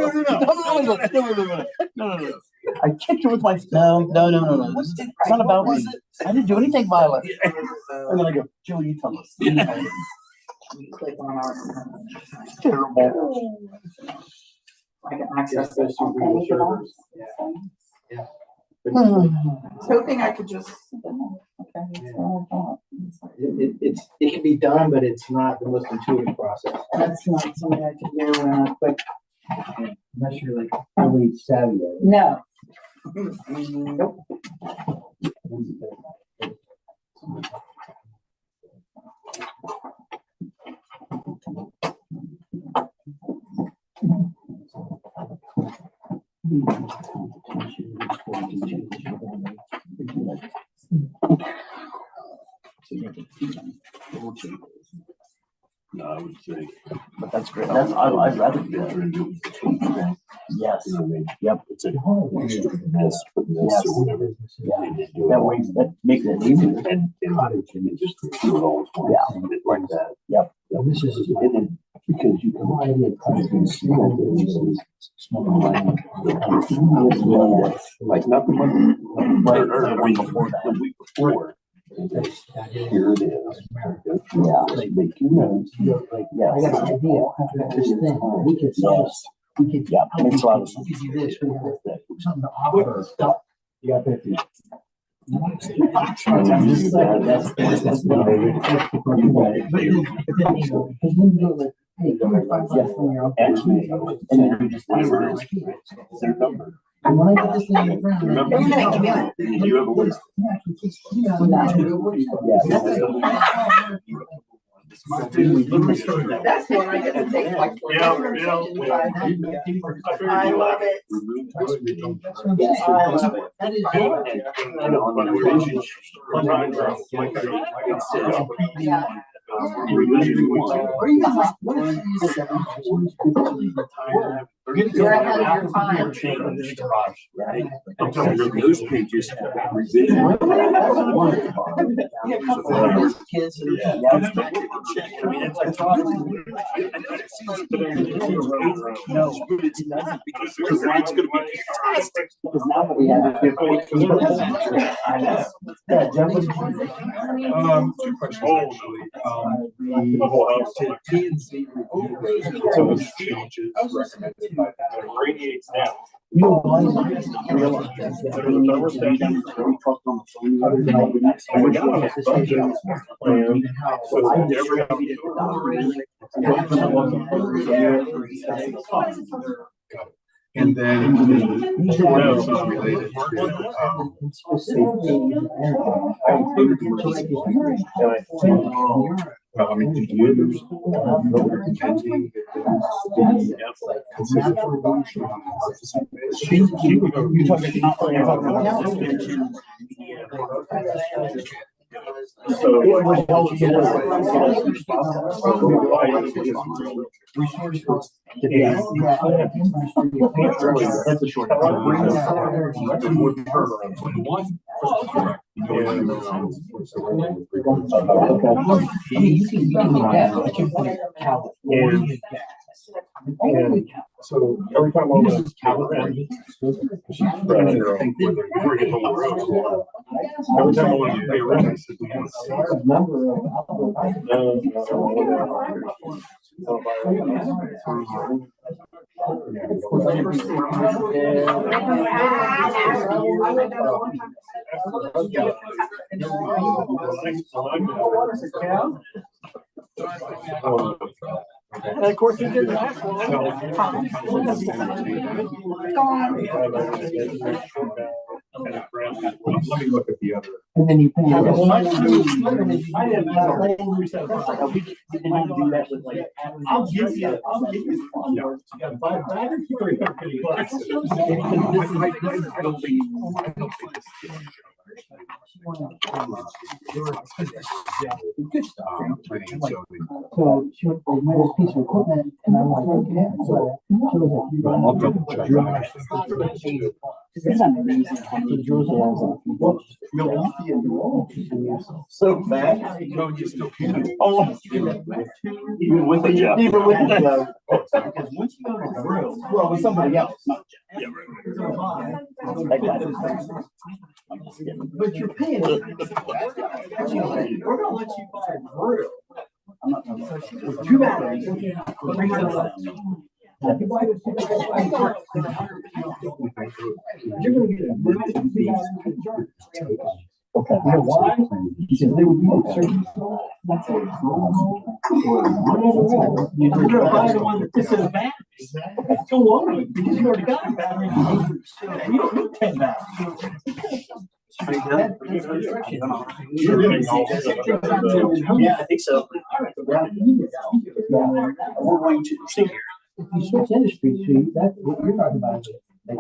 I kicked it with my no. It's not about me. I didn't do anything violent. And then I go, Joe, you tell us. Click on our. It's terrible. I can access those two Any Google servers. device. I was hoping I could just. Okay. It can be done, but it's not the most intuitive process. That's not something I could do quick. Unless you're like fully savvy. No. Nope. No, I would say. But that's great. I'd rather do that. Yes. You know what I mean? Yep. It's a this, put this, Yes. or whatever. Yeah. And just do it That all. way, that makes it easier. And just do it all at once. Yeah. Like that. Yep. And this is, and then, because you can hide it, small things, small line. Like not the month, or the week before that. The week before. Here it is. Yeah. They make you notes. I Yes. got an idea. This thing, we could sell this. We could. Yeah, makes a lot of sense. We could do this. We could do something to offer. You got 50. I'm just saying, that's actually, and then you just Whatever it is, their number. And when I get this thing in front of me. Remember, you have a list. That's the one I get to take like. Yeah. I love it. That is. And on the relationship, Yeah. Or even like, what if you use You're ahead of your time. Right? I'm telling you, those pages have revision. kids. No, but it's not, because the grade's gonna be fantastic. Because now that we have. Yeah, Jeff, what did you think? 2 questions actually. The whole house. TNC. Some of the changes recommended by that radiates now. You know, one of the realize that we need to be And then what else is related to, Well, I mean, do you there's Kenzie, she would go. You're talking about. So. It would help you get That's a short. And so every time I was California, every time I wanted to pay rent, I said, we have a number of. And of course, you did last one. Let me look at the other. And then you pay. Well, I didn't do that with like. I'll give you. Good stuff. So she went for this piece of equipment and I'm like, okay. So I'll double check. So bad. No, you still can. Oh, even with the job. Even with the job. Because once you go to the grill. Well, with somebody else, not Yeah, but you're paying. We're gonna let you buy a grill. With 2 batteries. You're gonna get a good. Okay. You know why? Because they would be certain. That's it. You're gonna buy the one that fits in the battery. Go on, because you already got a battery. You don't need 10 batteries. Yeah, I think so. We're going to see here. If you switch industry to, that's what you're talking about, like,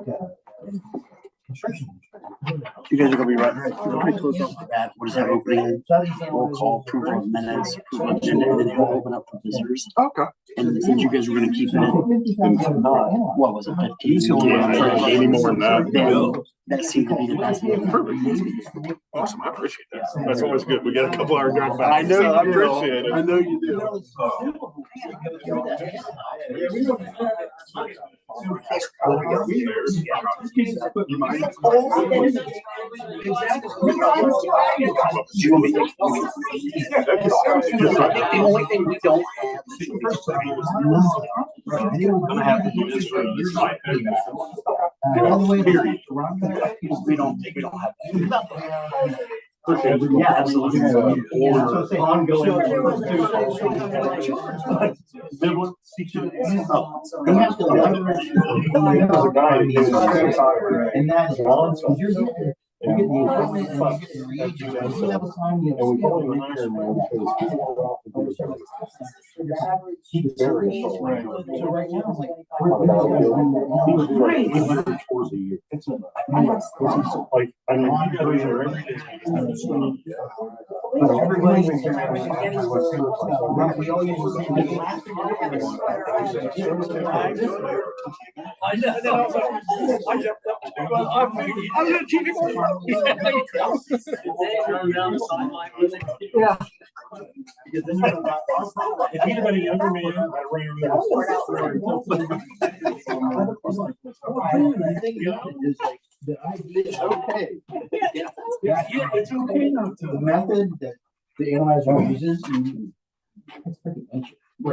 construction. You guys are gonna be pretty close off the bat. What is that opening? Roll call, approval of minutes, approval of agenda, and then it'll open up for visitors. Okay. And since you guys were gonna keep it at, what was it, 15? Yeah, any more than that. Then that seemed to be the best. Awesome, I appreciate that. That's always good. We got a couple hour drive back. I know you I do. appreciate it. I know you do. The only thing we don't have. I'm gonna have to do this for you. All the way Period. We don't have that. Yeah, absolutely. Ongoing. And that's because you're getting. You get the equipment and you get the reagents. You have a time, you And we probably went there, man, because people are off the board. So right now, it's like. Towards a year. It's like, I mean, you gotta be ready. Everybody. We all use the same. I jumped up. I'm gonna keep it. Yeah. If anybody younger me, I ran It's okay. Yeah, it's okay not to. The method that the analyzer uses, it's pretty ancient. I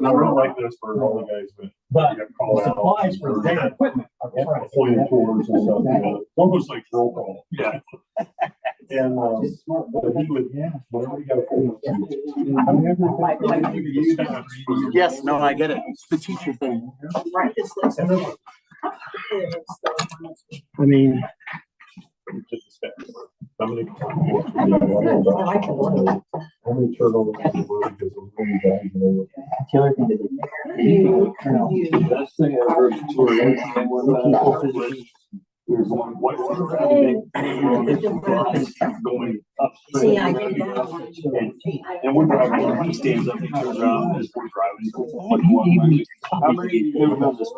don't like this for all the guys, But but call out. supplies for their equipment. Pointing towards and stuff, you know, almost like roll call. Yeah. And, but he would, whenever you got a phone. Yes, no, I get it. It's the teacher thing. I mean, How many turnovers? Killer thing that the best thing I heard tour going upstream. And we're driving, he stands up and turns around as we're driving. How many of you have done this?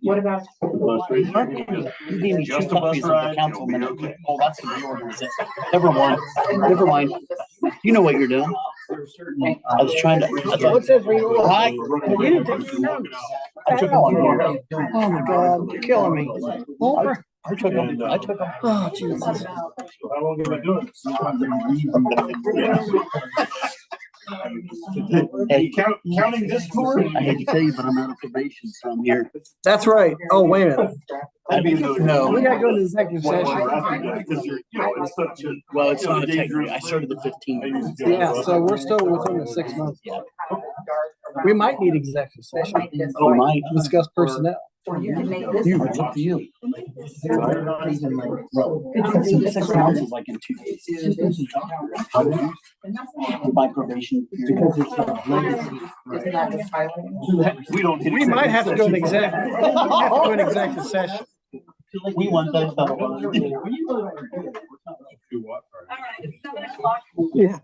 What about? You gave me two Just a bus copies of the ride, council it'll be minute. okay. Oh, that's the reorganization. Never mind. Never mind. You know what you're doing. I was trying to. What says reorg? Hi. You didn't take your notes. Oh my God, you're killing me. Walter. I took them. I took them. Oh, Jesus. How long have I doing Hey, Counting this tour? I hate to tell you, but I'm out of probation, so I'm here. That's right. Oh, wait a minute. No. We gotta go into executive session. Well, it's not a technical. I started the 15th. Yeah, so we're still within the 6 months. Yeah. We might need executive session. Oh, my. To discuss personnel. You can make this. You, it's up to you. 6 months is like in 2 days. My probation period. Isn't that just highlighting? We don't. hit We might have to go to executive executive, we might have to go into executive session. We want that stuff. All right, it's 7:00. Yeah.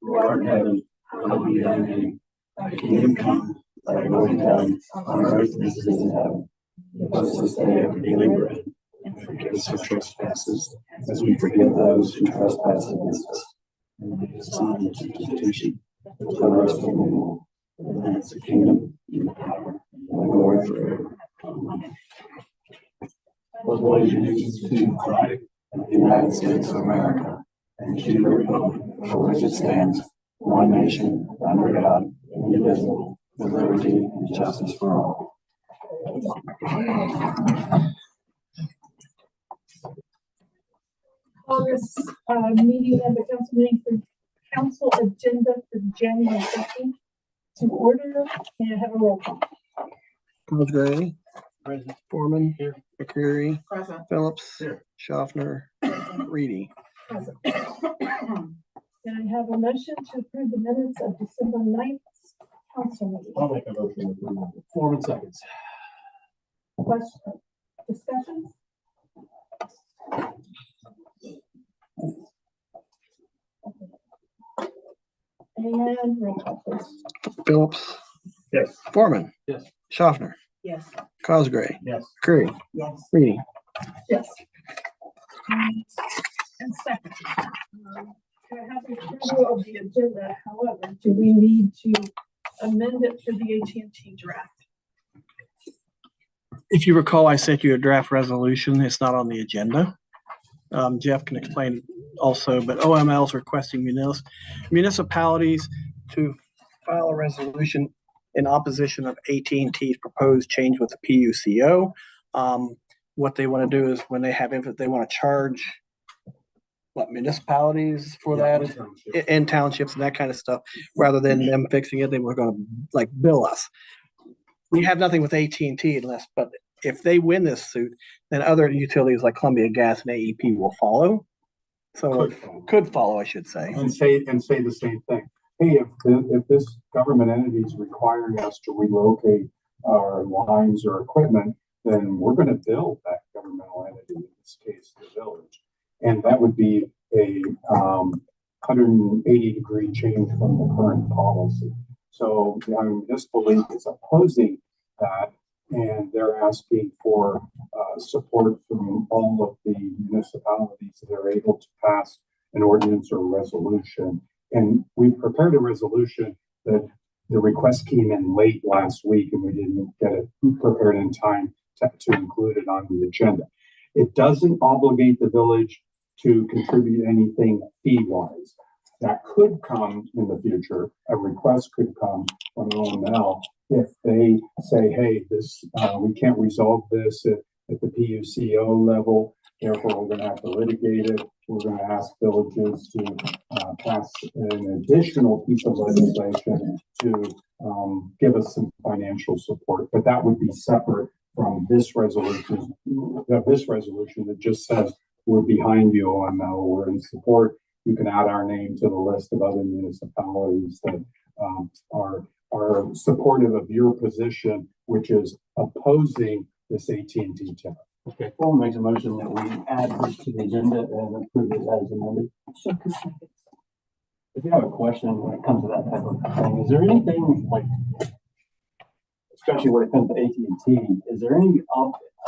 Lord in heaven, hallowed be thy name. Thy kingdom come, thy will be done on earth as it is in heaven. Give us this day our daily bread, and forgive us our trespasses, as we forgive those who trespass against us. And lead us not into temptation, but deliver us from evil. For thine is the kingdom, and the power, and the glory forever. Amen. Pledge allegiance to the flag of the United States of America, and to the republic for which it stands, one nation, under God, indivisible, with liberty and justice for all. Call this meeting of the council meeting for council agenda for January 15th to order and have a roll call. Cosgray, Foreman, McCreary, Present. Phillips, Schaffner, Reedy. Present. Can I have a motion to approve the minutes of December 9th council meeting? I'll make a motion to approve. 4 seconds. Question, discussions? And roll call, please. Phillips, Yes. Foreman. Yes. Schaffner, Yes. Cosgray, Yes. McCreary, Yes. Reedy. Yes. And second, can I have a review of the agenda? However, do we need to amend it for the AT&T draft? If you recall, I sent you a draft resolution. It's not on the agenda. Jeff can explain also, but OML is requesting municipalities to file a resolution in opposition of AT&T's proposed change with the PUCO. What they want to do is when they have input, they want to charge municipalities for that and townships and that kind of stuff, rather than them fixing it. They were going to like bill us. We have nothing with AT&T unless, but if they win this suit, then other utilities like Columbia Gas and AEP will follow. So could follow, I should say. And say the same thing. Hey, if this government entity is requiring us to relocate our lines or equipment, then we're going to bill that governmental entity, in this case, the village. And that would be a 180-degree change from the current policy. So the municipal league is opposing that, and they're asking for support from all of the municipalities that are able to pass an ordinance or resolution. And we prepared a resolution that the request came in late last week, and we didn't get it prepared in time to include it on the agenda. It doesn't obligate the village to contribute anything fee-wise. That could come in the future. A request could come from OML if they say, hey, this we can't resolve this at the PUCO level. Therefore, we're gonna have to litigate it. We're gonna ask villages to pass an additional piece of legislation to give us some financial support, but that would be separate from this resolution. This resolution that just says we're behind you on we're in support. You can add our name to the list of other municipalities that are supportive of your position, which is opposing this AT&T tariff. Okay, Paul makes a motion that we add this to the agenda and approve it as amended. If you have a question when it comes to that type of thing, is there anything like, especially when it comes to AT&T, is there any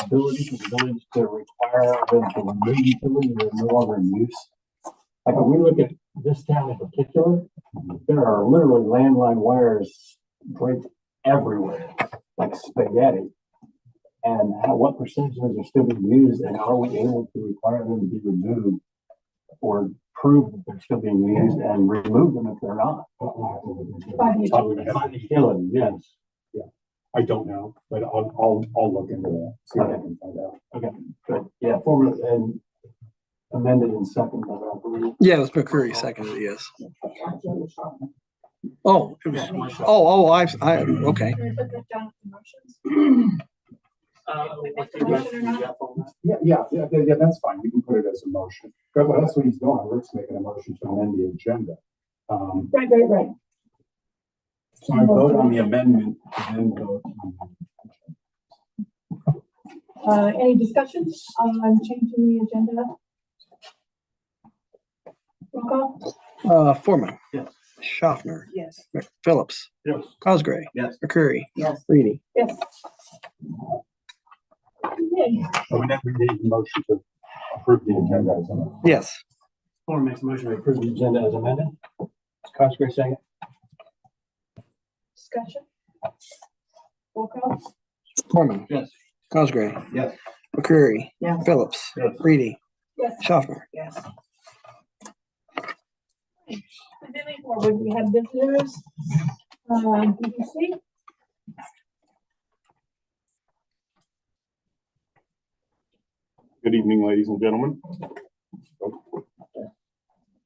ability for the village to require them to remove utilities that are no longer in use? Like when we look at this town in particular, there are literally landline wires break everywhere, like spaghetti. And what percentages are still being used, and are we able to require them to be removed or prove that they're still being used and remove them if they're not? By the utility, yes. Yeah, I don't know, but I'll look into that. See what I can find out. Okay, good. Yeah, forward and amended and second, I believe. Yeah, it was McCurry seconded, yes. Oh, it was, okay. Can we put that down in motions? Yeah, that's fine. We can put it as a motion. But that's what he's doing. Rick's making a motion to amend the agenda. Right. So I vote on the amendment and then vote on Any discussions on changing the agenda? Roll call? Foreman. Yes. Schaffner. Yes. Phillips. Yes. Cosgray. Yes. McCurry. Yes. Reedy. Yes. Okay. So we never need a motion to approve the agenda as amended. Yes. Form makes a motion to approve the agenda as amended. Cosgray second. Discussion? Roll call? Foreman. Yes. Cosgray. Yes. McCurry. Yes. Phillips. Yes. Reedy. Yes. Schaffner. Yes. Moving forward, we have visitors, BBC. Good evening, ladies and gentlemen.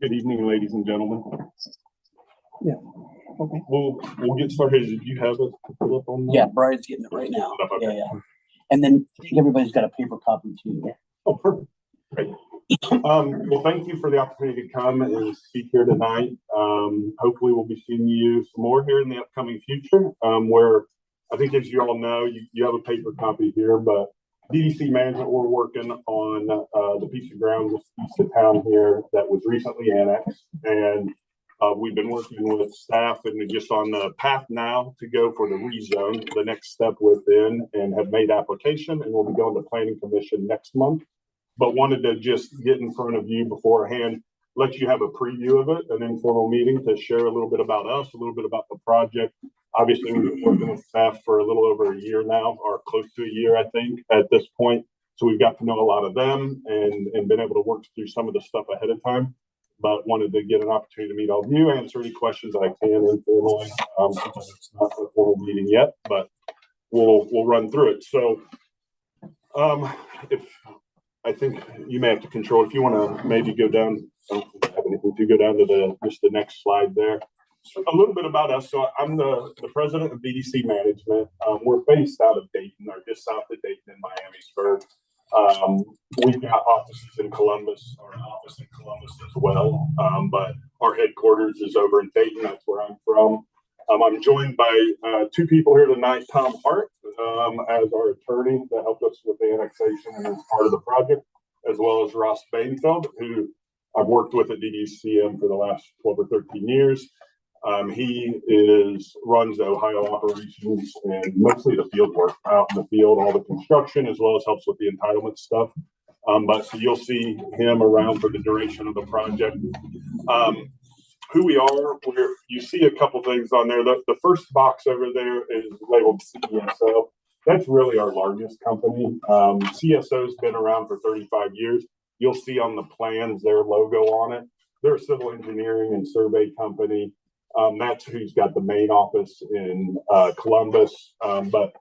Good evening, ladies and gentlemen. Yeah. Okay. We'll get started. Did you have it put up on that? Yeah, Brian's getting it right now. Okay. Yeah. And then I think everybody's got a paper copy too. Oh, perfect. Great. Well, thank you for the opportunity to come and speak here tonight. Hopefully we'll be seeing you some more here in the upcoming future, where I think, as you all know, you have a paper copy here, but DDC management, we're working on the piece of ground just east of town here that was recently annexed. And we've been working with staff and just on the path now to go for the rezone, the next step within, and have made application, and we'll be going to planning commission next month. But wanted to just get in front of you beforehand, let you have a preview of it, an informal meeting to share a little bit about us, a little bit about the project. Obviously, we've been working with staff for a little over a year now, or close to a year, I think, at this point. So we've got to know a lot of them and been able to work through some of the stuff ahead of time. But wanted to get an opportunity to meet all of you, answer any questions that I can informally. It's not a formal meeting yet, but we'll run through it. So if I think you may have to control, if you want to maybe go down, I don't think I have anything to go down to just the next slide there. So a little bit about us. So I'm the president of BDC Management. We're based out of Dayton, or just south of Dayton in Miamisburg. We've got offices in Columbus, or an office in Columbus as well. But our headquarters is over in Dayton. That's where I'm from. I'm joined by two people here tonight, Tom Hart, as our attorney that helped us with the annexation and as part of the project, as well as Ross Bainfeld, who I've worked with at DDCM for the last 12 or 13 years. He runs the Ohio operations and mostly the field work out in the field, all the construction, as well as helps with the entitlement stuff. But you'll see him around for the duration of the project. Who we are, you see a couple things on there. The first box over there is labeled CSO. That's really our largest company. CSO's been around for 35 years. You'll see on the plans their logo on it. They're a civil engineering and survey company. That's who's got the main office in Columbus. But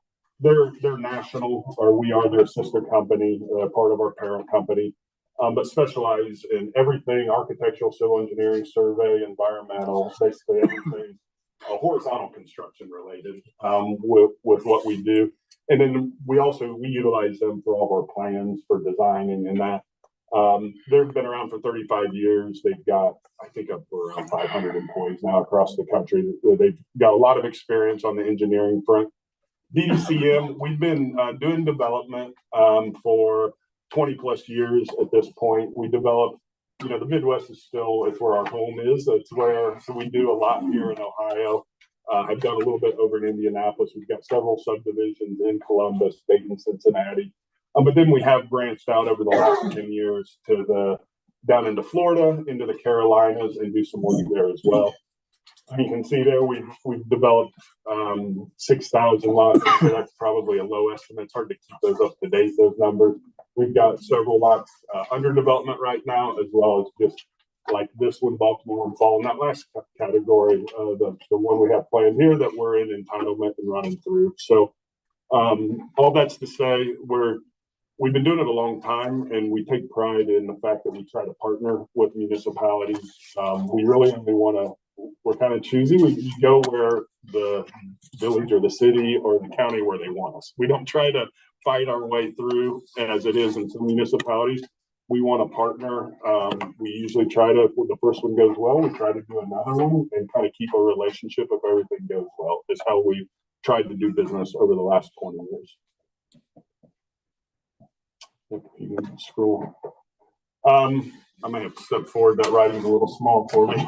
they're national, or we are their sister company, part of our parent company, but specialize in everything: architectural, civil engineering, survey, environmental, basically everything horizontal construction related with what we do. And then we utilize them for all of our plans for designing and that. They've been around for 35 years. They've got, I think, up to around 500 employees now across the country. They've got a lot of experience on the engineering front. DDCM, we've been doing development for 20 plus years at this point. We develop, the Midwest is still, it's where our home is. So we do a lot here in Ohio. I've done a little bit over in Indianapolis. We've got several subdivisions in Columbus, Dayton, Cincinnati. But then we have branched out over the last 10 years to down into Florida, into the Carolinas, and do some work there as well. You can see there we've developed 6,000 lots. So that's probably a low estimate. It's hard to keep those up to date, those numbers. We've got several lots under development right now, as well as just like this one, Baltimore, and fall in that last category, the one we have planned here that we're in entitlement and running through. So all that's to say, we've been doing it a long time, and we take pride in the fact that we try to partner with municipalities. We really only we're kind of choosy. We go where the village or the city or the county where they want us. We don't try to fight our way through, as it is in some municipalities. We want to partner. We usually try to, if the first one goes well, we try to do another one and kind of keep a relationship if everything goes well. Is how we tried to do business over the last 20 years. If you can scroll. I may have to step forward. That writing's a little small for me.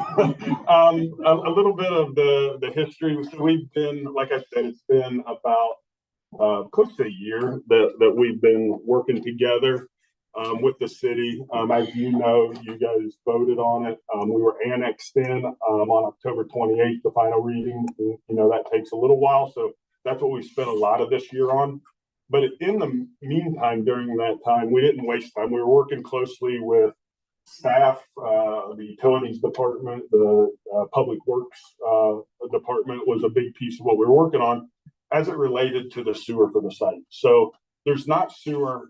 A little bit of the history. So we've been, like I said, it's been about close to a year that we've been working together with the city. As you know, you guys voted on it. We were annexed in on October 28th, the final reading. That takes a little while. So that's what we spent a lot of this year on. But in the meantime, during that time, we didn't waste time. We were working closely with staff, the utilities department, the public works department was a big piece of what we were working on as it related to the sewer for the site. So there's not sewer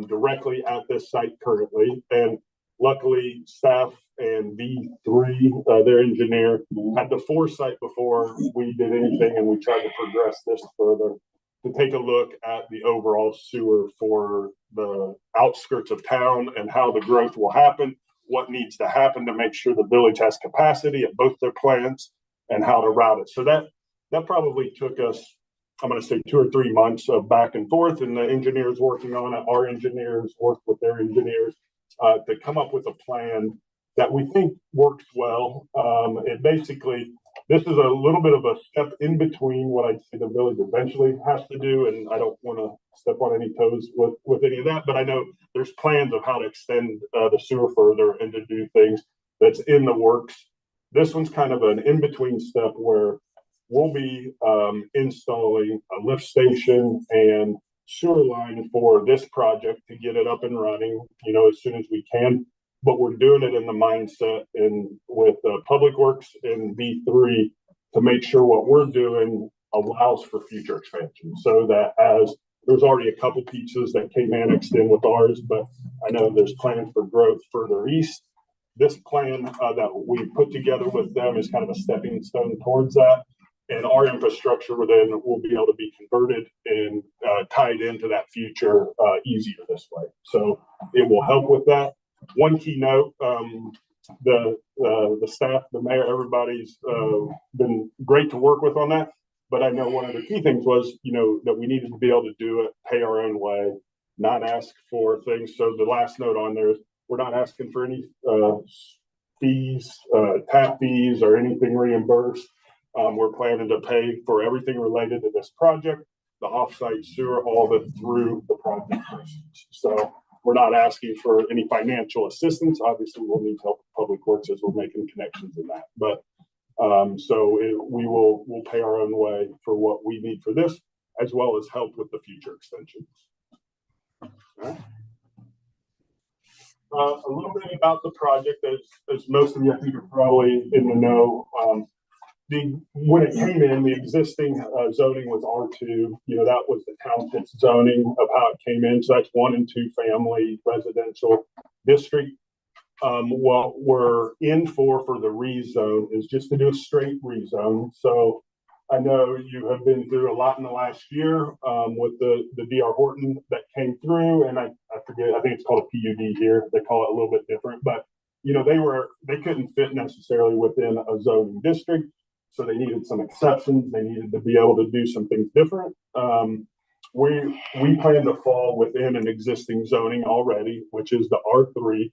directly at this site currently. And luckily, staff and V3, their engineer, had the foresight before we did anything, and we tried to progress this further to take a look at the overall sewer for the outskirts of town and how the growth will happen, what needs to happen to make sure the village has capacity at both their plants, and how to route it. So that probably took us, I'm going to say 2 or 3 months of back and forth, and the engineers working on it, our engineers worked with their engineers to come up with a plan that we think works well. It basically, this is a little bit of a step in between what I'd say the village eventually has to do, and I don't want to step on any toes with any of that, but I know there's plans of how to extend the sewer further and to do things that's in the works. This one's kind of an in-between step where we'll be installing a lift station and sewer line for this project to get it up and running, as soon as we can. But we're doing it in the mindset and with Public Works and V3 to make sure what we're doing allows for future expansion. So that as there's already a couple pieces that came annexed in with ours, but I know there's plans for growth further east. This plan that we put together with them is kind of a stepping stone towards that. And our infrastructure then will be able to be converted and tied into that future easier this way. So it will help with that. One key note, the staff, the mayor, everybody's been great to work with on that. But I know one of the key things was, that we needed to be able to do it, pay our own way, not ask for things. So the last note on there is we're not asking for any fees, tap fees, or anything reimbursed. We're planning to pay for everything related to this project, the offsite sewer, all of it through the project. So we're not asking for any financial assistance. Obviously, we'll need help with Public Works as we're making connections in that. But we'll pay our own way for what we need for this, as well as help with the future extensions. Right. A little bit about the project, as most of you I think are probably in the know. when it came in, the existing zoning was R2. That was the township's zoning of how it came in. So that's 1 and 2 family residential district. What we're in for the rezone is just to do a straight rezone. So I know you have been through a lot in the last year with the D.R. Horton that came through, and I forget, I think it's called a PUD here. They call it a little bit different, but they couldn't fit necessarily within a zoning district. So they needed some exceptions. They needed to be able to do some things different. We plan to fall within an existing zoning already, which is the R3.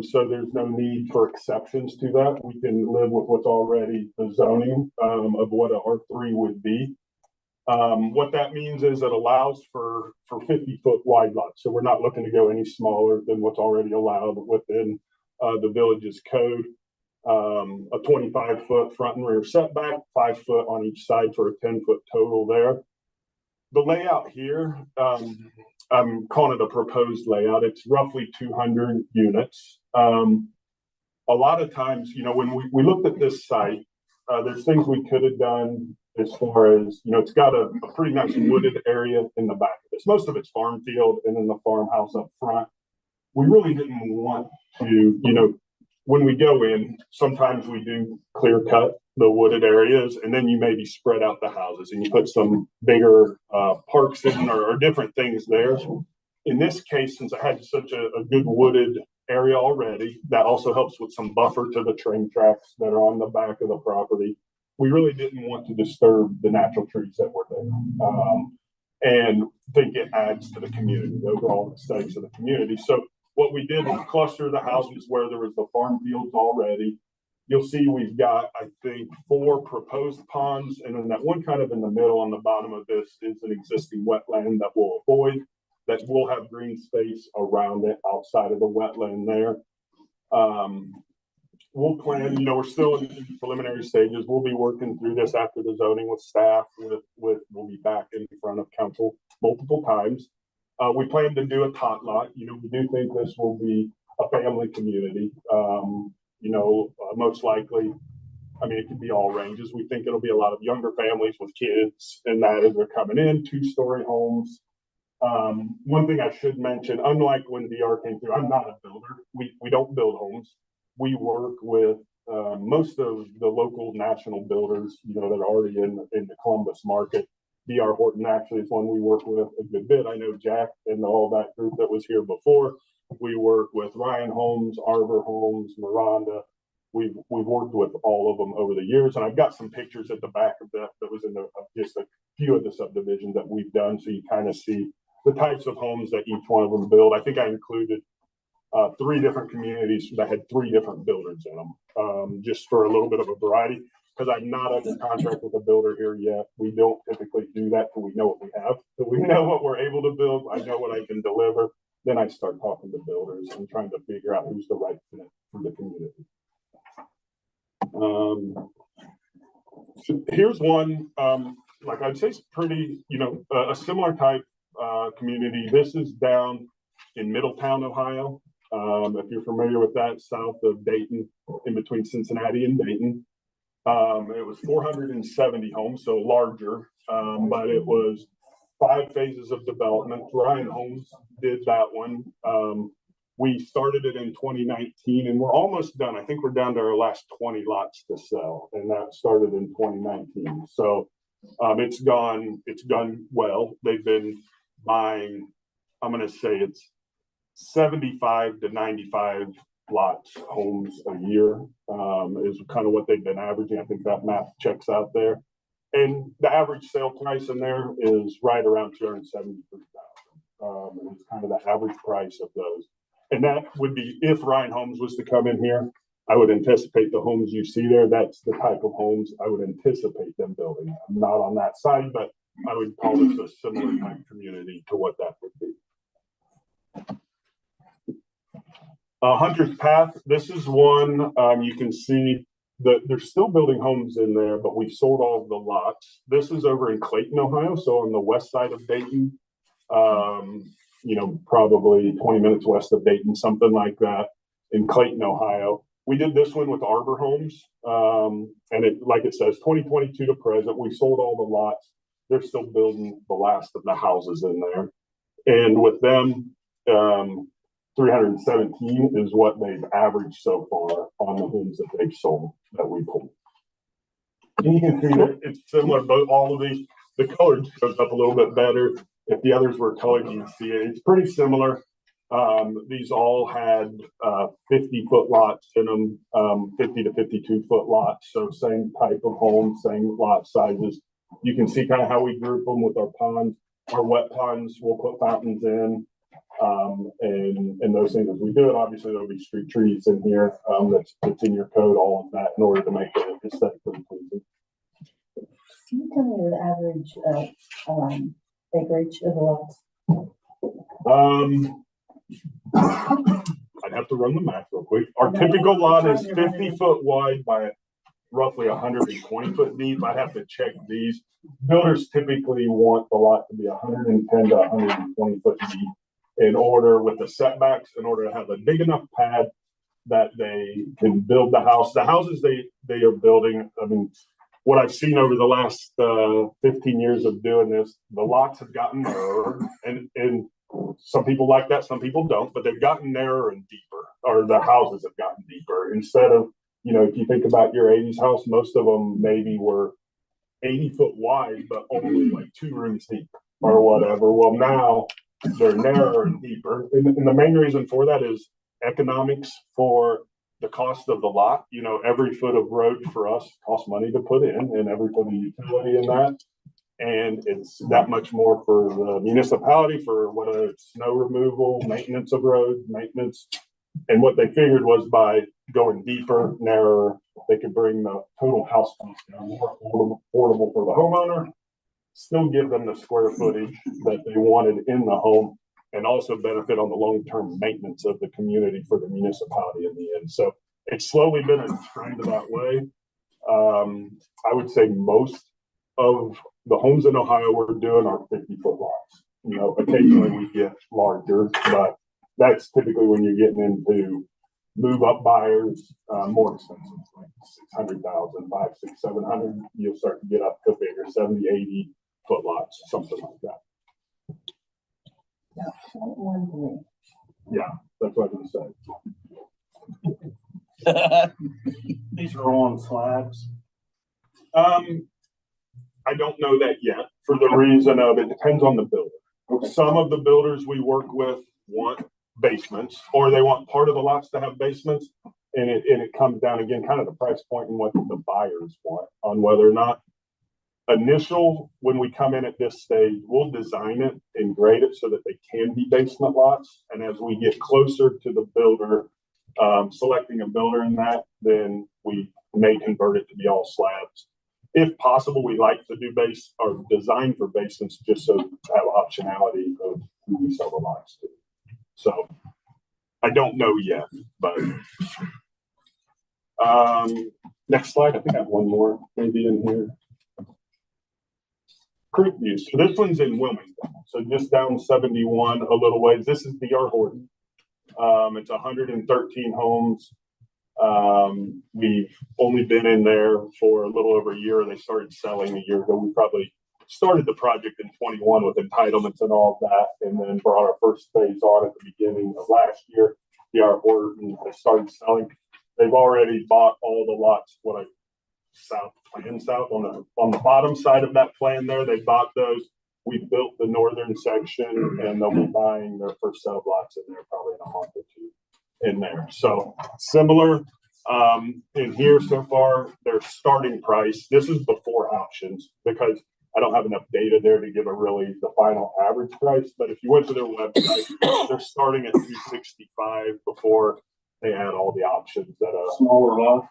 So there's no need for exceptions to that. We can live with what's already the zoning of what a R3 would be. What that means is it allows for 50-foot wide lots. So we're not looking to go any smaller than what's already allowed within the village's code. A 25-foot front and rear setback, 5 foot on each side for a 10-foot total there. The layout here, I'm calling it a proposed layout. It's roughly 200 units. A lot of times, when we looked at this site, there's things we could have done as far as, it's got a pretty nice wooded area in the back of this. Most of it's farm field and then the farmhouse up front. We really didn't want to, when we go in, sometimes we do clear cut the wooded areas, and then you maybe spread out the houses and you put some bigger parks in or different things there. In this case, since I had such a good wooded area already, that also helps with some buffer to the train tracks that are on the back of the property. We really didn't want to disturb the natural trees that were there, and think it adds to the community, the overall aesthetics of the community. So what we did was cluster the houses where there was the farm fields already. You'll see we've got, I think, 4 proposed ponds, and then that one kind of in the middle on the bottom of this is an existing wetland that we'll avoid, that will have green space around it outside of the wetland there. We'll plan, we're still in the preliminary stages. We'll be working through this after the zoning with staff. We'll be back in front of council multiple times. We plan to do a tot lot. We do think this will be a family community. Most likely, it could be all ranges. We think it'll be a lot of younger families with kids, and that as they're coming in, 2-story homes. One thing I should mention, unlike when DR came through, I'm not a builder. We don't build homes. We work with most of the local national builders, that are already in the Columbus market. D.R. Horton actually is one we work with a good bit. I know Jack and all that group that was here before. We work with Ryan Homes, Arbor Homes, Miranda. We've worked with all of them over the years, and I've got some pictures at the back of that was in just a few of the subdivisions that we've done, so you kind of see the types of homes that each one of them build. I think I included 3 different communities that had 3 different builders in them, just for a little bit of a variety. Because I'm not under contract with a builder here yet. We don't typically do that till we know what we have. So we know what we're able to build. I know what I can deliver. Then I start talking to builders and trying to figure out who's the right fit for the community. So here's one, like I'd say it's pretty, a similar type community. This is down in Middletown, Ohio. If you're familiar with that, south of Dayton, in between Cincinnati and Dayton. It was 470 homes, so larger, but it was 5 phases of development. Ryan Homes did that one. We started it in 2019, and we're almost done. I think we're down to our last 20 lots to sell, and that started in 2019. So it's gone well. They've been buying, I'm going to say it's 75 to 95 lots, homes a year is kind of what they've been averaging. I think that math checks out there. And the average sale price in there is right around $273,000. It's kind of the average price of those. And that would be, if Ryan Homes was to come in here, I would anticipate the homes you see there. That's the type of homes I would anticipate them building. I'm not on that side, but I would call this a similar type community to what that would be. Hunter's Path, this is one, you can see that they're still building homes in there, but we've sold all of the lots. This is over in Clayton, Ohio, so on the west side of Dayton, probably 20 minutes west of Dayton, something like that, in Clayton, Ohio. We did this one with Arbor Homes, and it, like it says, 2022 to present, we sold all the lots. They're still building the last of the houses in there. And with them, 317 is what they've averaged so far on the homes that they've sold that we pulled. And you can see that it's similar, but all of these, the color shows up a little bit better. If the others were colored, you'd see it. It's pretty similar. These all had 50-foot lots in them, 50 to 52-foot lots. So same type of home, same lot sizes. You can see kind of how we group them with our ponds. Our wet ponds, we'll put fountains in, and those things as we do it. Obviously, there'll be street trees in here. That's in your code, all of that, in order to make it aesthetically pleasing. Can you tell me the average acreage of the lots? I'd have to run the math real quick. Our typical lot is 50 foot wide by roughly 120 foot deep. I'd have to check these. Builders typically want the lot to be 110 to 120 foot deep in order, with the setbacks, in order to have a big enough pad that they can build the house. The houses they are building, I mean, what I've seen over the last 15 years of doing this, the lots have gotten narrower, and some people like that, some people don't, but they've gotten narrower and deeper, or the houses have gotten deeper. Instead of, you know, if you think about your 80s house, most of them maybe were 80 foot wide, but only like 2 rooms deep or whatever. Well, now they're narrower and deeper. And the main reason for that is economics for the cost of the lot. You know, every foot of road for us costs money to put in, and every foot of utility in that. And it's that much more for the municipality, for whether it's snow removal, maintenance of roads, maintenance. And what they figured was by going deeper, narrower, they could bring the total house cost down, more affordable for the homeowner, still give them the square footage that they wanted in the home, and also benefit on the long-term maintenance of the community for the municipality in the end. So it's slowly been a trend that way. I would say most of the homes in Ohio we're doing are 50-foot lots. You know, occasionally we get larger, but that's typically when you're getting into move up buyers, more expensive, like 600,000, 500, 600, 700. You'll start to get up to bigger 70, 80 foot lots, something like that. Yeah, that's what I'm saying. These are on slabs. I don't know that yet, for the reason of it depends on the builder. Okay. Some of the builders we work with want basements, or they want part of the lots to have basements, and it comes down again kind of the price point and what the buyers want on whether or not. Initial, when we come in at this stage, we'll design it and grade it so that they can be basement lots. And as we get closer to the builder, selecting a builder in that, then we may convert it to be all slabs. If possible, we like to do base or design for basements just so to have optionality of who we sell the lots to. So I don't know yet, but next slide. I think I have one more maybe in here. Creek View. So this one's in Wilmington. So just down 71 a little ways. This is D.R. Horton. It's 113 homes. We've only been in there for a little over a year. They started selling a year ago. We probably started the project in 21 with entitlements and all of that, and then brought our first phase on at the beginning of last year. D.R. Horton has started selling. They've already bought all the lots, south on the bottom side of that plan there. They bought those. We built the northern section, and they'll be buying their first set of lots in there probably in a month or two in there. So similar in here so far, their starting price, this is before options because I don't have enough data there to give the final average price. But if you went to their website, they're starting at $265 before they add all the options that a smaller lot.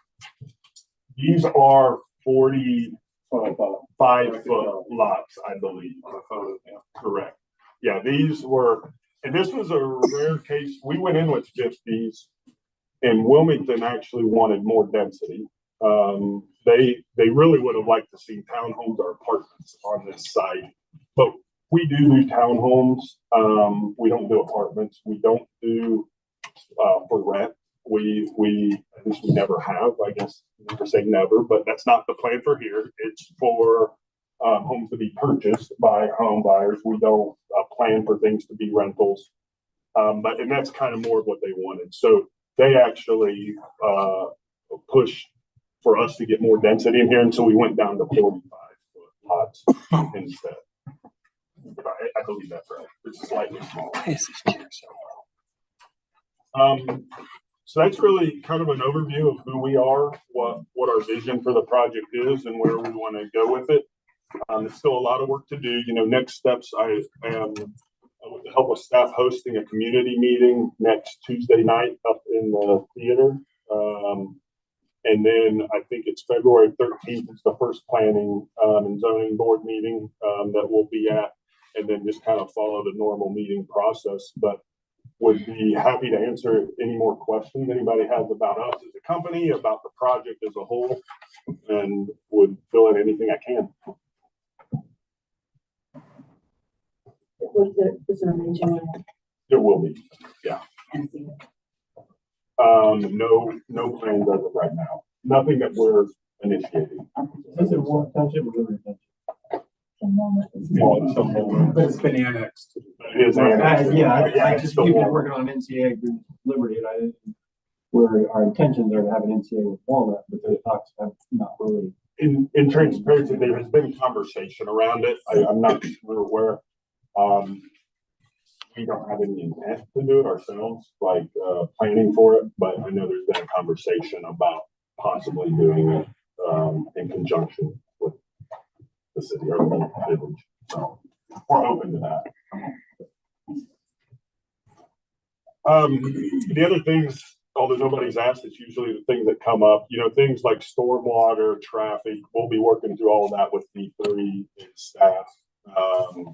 These are 45-foot lots, I believe. Correct. Yeah, these were, and this was a rare case. We went in with 50s, and Wilmington actually wanted more density. They really would have liked to see townhomes or apartments on this site, but we do townhomes. We don't do apartments. We don't do for rent. at least we never have, I guess, never say never, but that's not the plan for here. It's for homes to be purchased by home buyers. We don't plan for things to be rentals. And that's kind of more of what they wanted. So they actually pushed for us to get more density in here, and so we went down to 45 lots instead. I believe that's right. It's slightly smaller. So that's really kind of an overview of who we are, what our vision for the project is, and where we want to go with it. There's still a lot of work to do. You know, next steps, I am, with the help of staff, hosting a community meeting next Tuesday night up in the theater. And then I think it's February 13th is the first planning and zoning board meeting that we'll be at, and then just kind of follow the normal meeting process. But would be happy to answer any more questions anybody has about us as a company, about the project as a whole, and would fill in anything I can. Is there a major? There will be, yeah. No plans as of right now. Nothing that we're initiating. Is it Warren Township or Liberty Township? But it's been annexed. It is annexed. I just keep working on NCA with Liberty, and I didn't, where our intentions are to have an NCA with Walnut, but the talks have not really. In transparency, there has been conversation around it. I'm not sure where. We don't have any intent to do it ourselves, like planning for it, but I know there's been a conversation about possibly doing it in conjunction with the city or the village. So we're open to that. The other things, although nobody's asked, it's usually the things that come up, you know, things like stormwater, traffic. We'll be working through all of that with D3 and staff.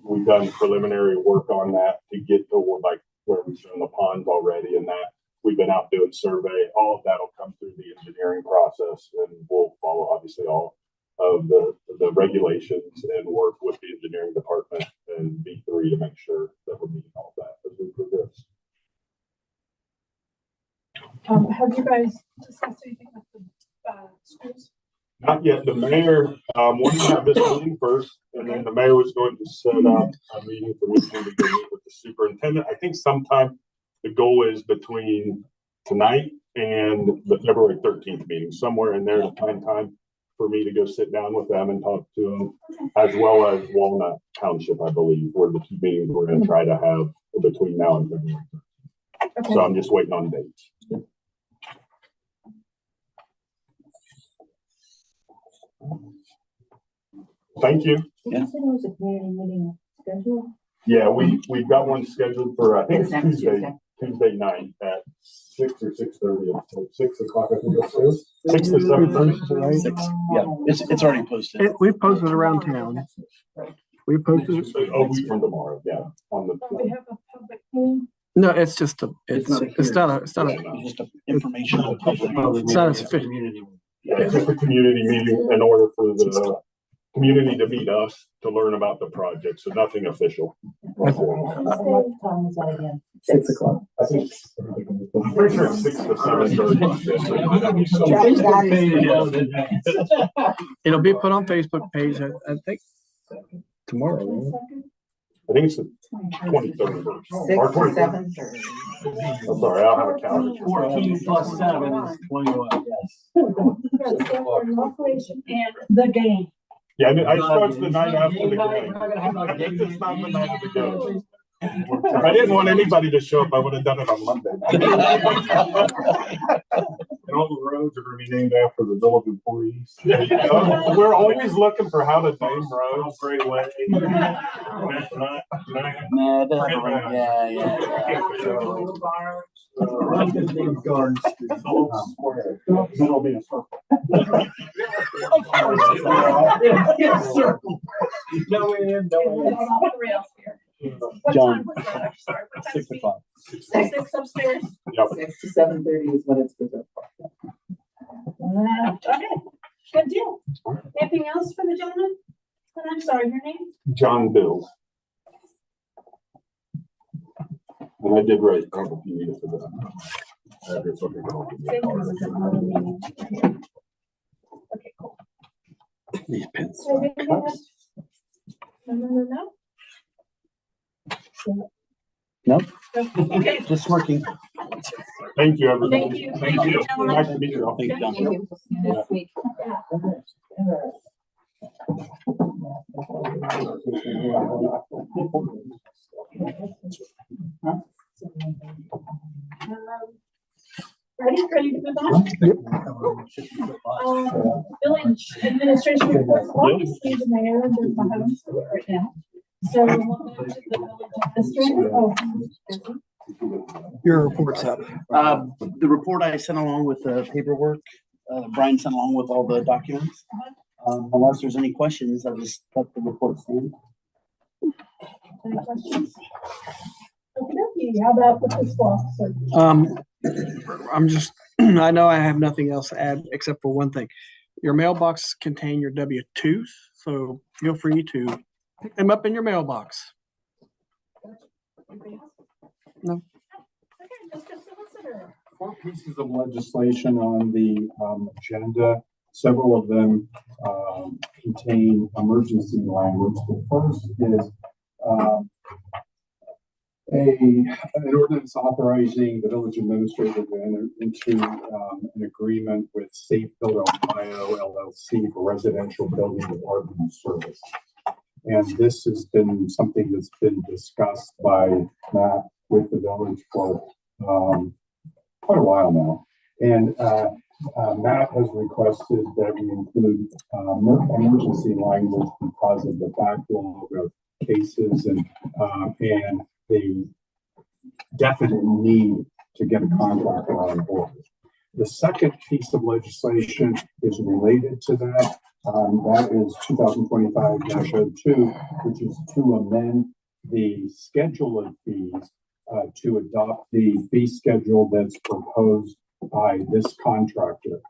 We've done preliminary work on that to get to like where we've done the ponds already, and that we've been out doing survey. All of that will come through the engineering process, and we'll follow obviously all of the regulations and work with the engineering department and B3 to make sure that we're meeting all of that as we progress. Have you guys discussed anything with the schools? Not yet. The mayor wanted to have this meeting first, and then the mayor was going to set up a meeting for me to go meet with the superintendent. I think sometime the goal is between tonight and the February 13th meeting, somewhere in there to find time for me to go sit down with them and talk to them, as well as Walnut Township, I believe, were the two meetings we're going to try to have between now and February 13th. Okay. So I'm just waiting on dates. Thank you. You said there was a community meeting scheduled? Yeah, we've got one scheduled for I think It's next Tuesday night at 6 or 6:30. So 6 o'clock, I think that's it. 6 to 7:30, right? 6. Yeah, it's already posted. We've posted around town. We posted it. A week from tomorrow, yeah. On the We have a public hearing. No, it's just it's not it's just information. It's not a community. Yeah, it's just a community meeting in order for the community to meet us to learn about the project. So nothing official. What time is that again? 6 o'clock. I think I'm pretty sure it's 6 to 7:30. It'll be put on Facebook page, I think, tomorrow. I think it's the 23rd. 6 to 7:30. I'm sorry, I'll have a calendar. 14 plus 7 is 21. Yes. And the game. Yeah, I started the night after the game. It's not the night of the game. If I didn't want anybody to show up, I would have done it on Monday. And all the roads are going to be named after the village employees. We're always looking for how to name roads. Great way. It'll be a circle. No end, no end. John. 6 o'clock. 6 upstairs. Yep. 6 to 7:30 is what it's preserved for. Okay, good deal. Anything else for the gentleman? And I'm sorry, your name? John Bills. And I did write a couple of you needed for that. address. Okay, cool. Thank you. Was it another meeting? Okay, cool. These pins. So anything else? No. Nope. Okay. Just working. Thank you, everybody. Thank you. Thank you. Nice to meet you all. Thanks, John. Thank you. Next week. Ready to move on? Village administration reports, obviously the mayor is in the house right now. So we'll move on to the village administrator. Your report's up. The report I sent along with the paperwork, Brian sent along with all the documents. Unless there's any questions, I'll just let the report stand. Any questions? Okay, how about the fiscal officer? I'm just, I know I have nothing else to add except for one thing. Your mailbox contain your W-2s, so feel free to pick them up in your mailbox. No. Okay, Mr. Solicitor. 4 pieces of legislation on the agenda. Several of them contain emergency language. The first is an ordinance authorizing the village administrator to enter into an agreement with Safe Build Ohio LLC for residential building department service. And this has been something that's been discussed by Matt with the village for quite a while now. And Matt has requested that we include emergency language because of the backlog of cases and the definite need to get a contractor on board. The second piece of legislation is related to that. That is 2025-02, which is to amend the schedule of fees to adopt the fee schedule that's proposed by this contractor.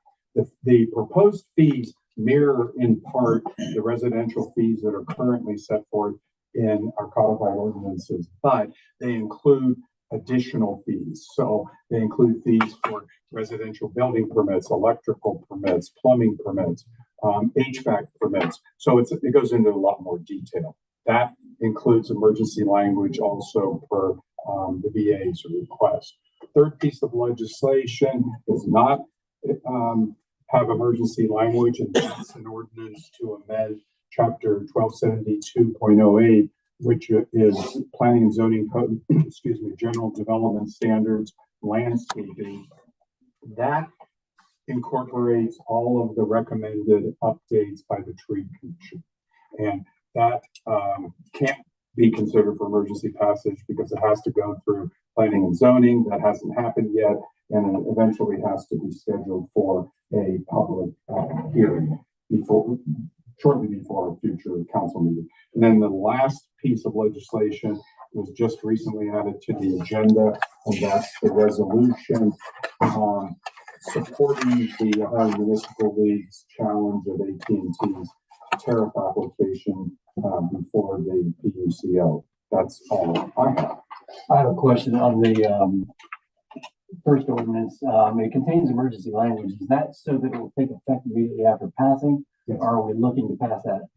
The proposed fees mirror in part the residential fees that are currently set forth in our codified ordinances, but they include additional fees. So they include fees for residential building permits, electrical permits, plumbing permits, HVAC permits. So it goes into a lot more detail. That includes emergency language also for the VA's request. Third piece of legislation does not have emergency language, and that's an ordinance to amend Chapter 1272.08, which is Planning and Zoning Code, excuse me, General Development Standards, landscaping. That incorporates all of the recommended updates by the Tree Commission. And that can't be considered for emergency passage because it has to go through planning and zoning. That hasn't happened yet, and it eventually has to be scheduled for a public hearing shortly before a future council meeting. And then the last piece of legislation was just recently added to the agenda, and that's the resolution supporting the Ohio Municipal League's challenge of AT&T's tariff application before the PUCO. That's all I have. I have a question on the first ordinance. It contains emergency language. Is that so that it will take effect immediately after passing? Yes. Or are we looking to pass that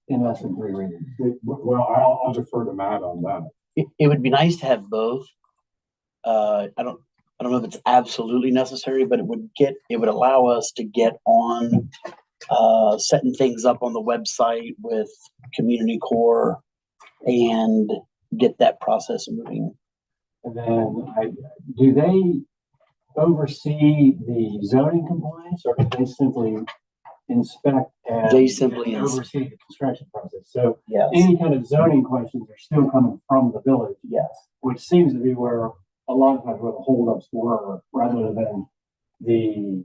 in less than 3 readings? Well, I'll defer to Matt on that. It would be nice to have both. I don't know if it's absolutely necessary, but it would allow us to get on setting things up on the website with Community Core and get that process moving. And then do they oversee the zoning compliance, or do they simply inspect and oversee the construction process? So yes, any kind of zoning questions are still coming from the village. Yes. Which seems to be where a lot of times where the holdups were, rather than the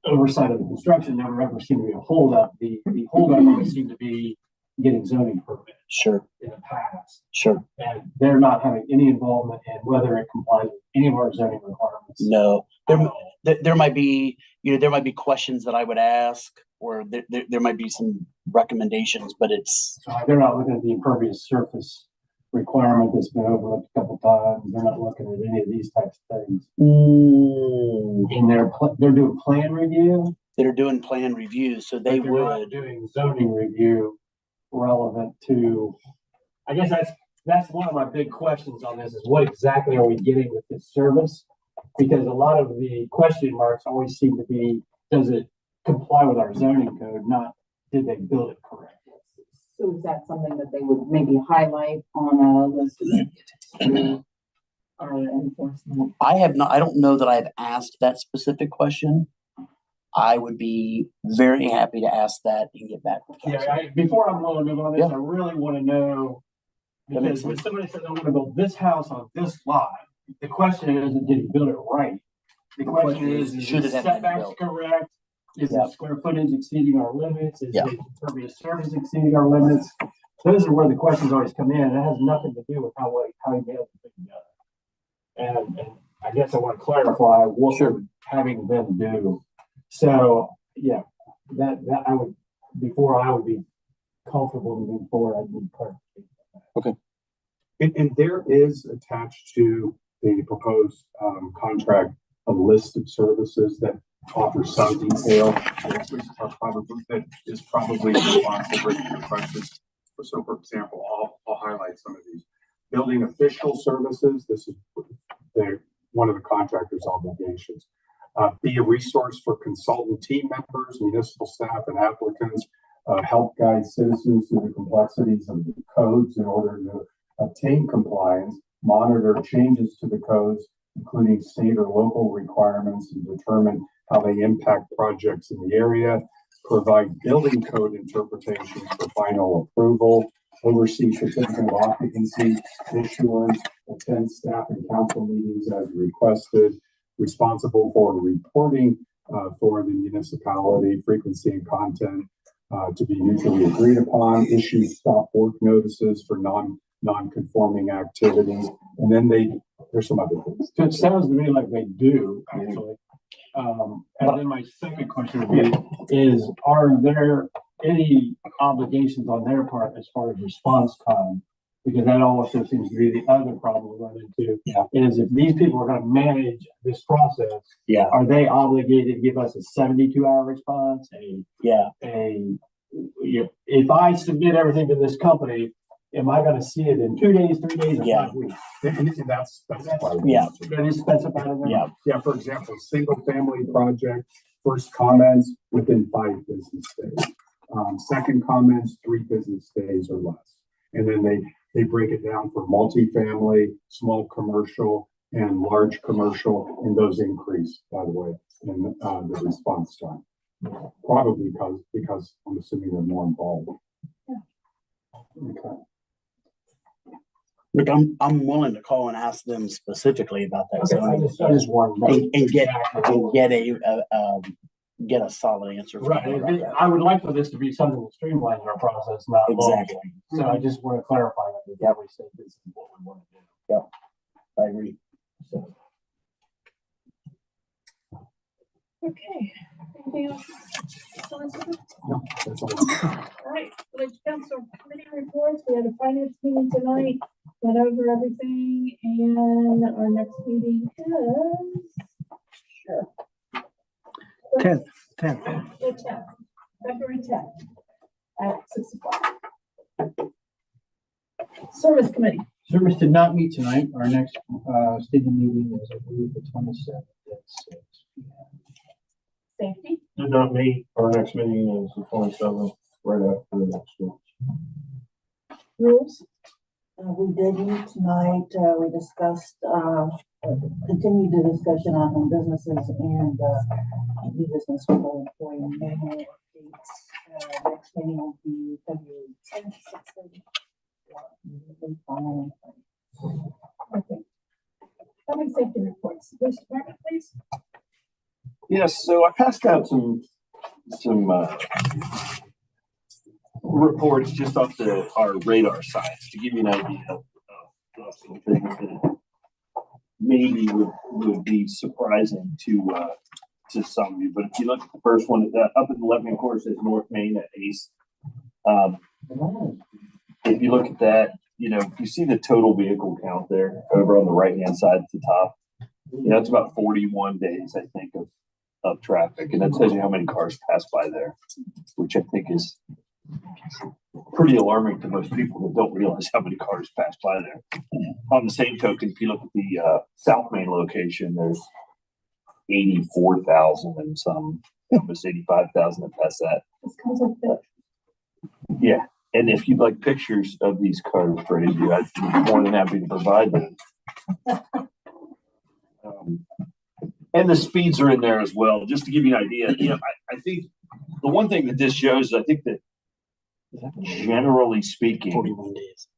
oversight of the construction never ever seemed to be a holdup. The holdup always seemed to be getting zoning permits. Sure. In the past. Sure. And they're not having any involvement in whether it complies with any of our zoning requirements. No. There might be, there might be questions that I would ask, or there might be some recommendations, but it's. So they're not looking at the impervious surface requirement that's been overlooked a couple times. They're not looking at any of these types of things. And they're doing plan review. They're doing plan reviews, so they but they're not would. doing zoning review relevant to, I guess that's one of my big questions on this is what exactly are we getting with this service? Because a lot of the question marks always seem to be, does it comply with our zoning code? Not, did they build it correctly? So is that something that they would maybe highlight on a list to our enforcement? I don't know that I've asked that specific question. I would be very happy to ask that and get back with council. Yeah, before I'm willing to move on this, Yeah. I really want to know, That makes because when sense. somebody says, I want to build this house on this lot, the question isn't, did he build it right? The question is should the it have been setbacks built? correct? Is Yeah. the square footage exceeding our limits? Is Yeah. the impervious surface exceeding our limits? Those are where the questions always come in. It has nothing to do with how he nailed the thing together. And I guess I want to clarify what we're having them do. So, yeah, that I would, before I would be comfortable moving forward, I'd need clarification. And there is attached to the proposed contract a list of services that offer some detail. Which are probably that is probably responsible for your questions. So, for example, I'll highlight some of these. Building official services. This is one of the contractor's obligations. Be a resource for consultant team members, municipal staff, and applicants. Help guide citizens through the complexities of the codes in order to obtain compliance, monitor changes to the codes, including state or local requirements, and determine how they impact projects in the area, provide building code interpretations for final approval, oversee certificate of occupancy issuance, attend staff and council meetings as requested, responsible for reporting for the municipality, frequency and content to be mutually agreed upon, issue stop work notices for non-conforming activities, and then there's some other things. So it sounds to me like they do, actually. And then my second question would be, are there any obligations on their part as far as response time? Because that also seems to be the other problem we run into. Yeah. Is if these people are going to manage this process, are they obligated to give us a 72-hour response? If I submit everything to this company, am I going to see it in 2 days, 3 days, or 5 weeks? And that's part of Yeah. That is specified in there? Yeah, for example, single family project, first comments within 5 business days. Second comments, 3 business days or less. And then they break it down for multifamily, small commercial, and large commercial, and those increase, by the way, in the response time. Probably because I'm assuming they're more involved. Okay. Look, I'm willing to call and ask them specifically about that. Okay, I just wanted and get a solid answer. Right. I would like for this to be something that streamlines our process, not Exactly. long. So I just want to clarify that we definitely say this is what we want to do. Yep. I agree. So, Okay, anything else? No, that's all. All right, village council committee reports. We had a finance meeting tonight, went over everything, and our next meeting is Tenth. the 10th, February 10th at 6 o'clock. Service committee. service did not meet tonight. Our next stadium meeting is, I believe, the 27th at 6 p.m. Safety. Did not meet. Our next meeting is the 27th, right after the next one. Rules. We did meet tonight, we discussed, continued the discussion on home businesses and, new business for the employee manual updates. Next meeting will be February 10th, 6:30. Okay. Public safety reports. Police department, please. Yes, so I passed out some reports just off our radar sites to give you an idea of some things that maybe would be surprising to some of you. But if you look at the first one, up in the left hand corner says North Main at Ace. If you look at that, you know, you see the total vehicle count there over on the right-hand side at the top. You know, it's about 41 days, I think, of traffic. And that tells you how many cars pass by there, which I think is pretty alarming to most people that don't realize how many cars pass by there. On the same token, if you look at the South Main location, there's 84,000 and some, almost 85,000 that pass that. It's kind of like Yeah. And if you'd like pictures of these cars, Freddie, I'd be more than happy to provide them. And the speeds are in there as well, just to give you an idea. You know, I think the one thing that this shows, I think that generally speaking, 41 days.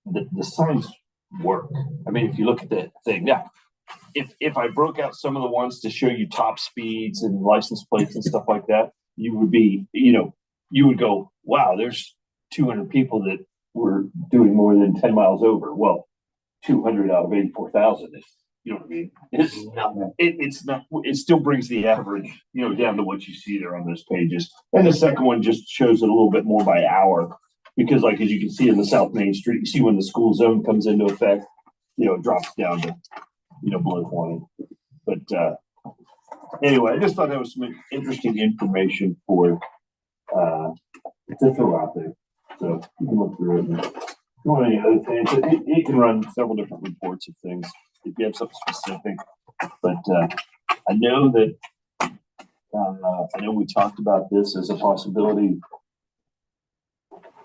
the signs work. I mean, if you look at the thing now, if I broke out some of the ones to show you top speeds and license plates and stuff like that, you would be, you know, you would go, wow, there's 200 people that were doing more than 10 miles over. Well, 200 out of 84,000 is, you know what I mean? It's not, it still brings the average, you know, down to what you see there on those pages. And the second one just shows it a little bit more by hour, because like, as you can see in the South Main Street, you see when the school zone comes into effect, you know, it drops down to, you know, below 20. But anyway, I just thought that was some interesting information for to throw out there. So you can look through it. And if you want any other things, it can run several different reports of things if you have something specific. But I know that I know we talked about this as a possibility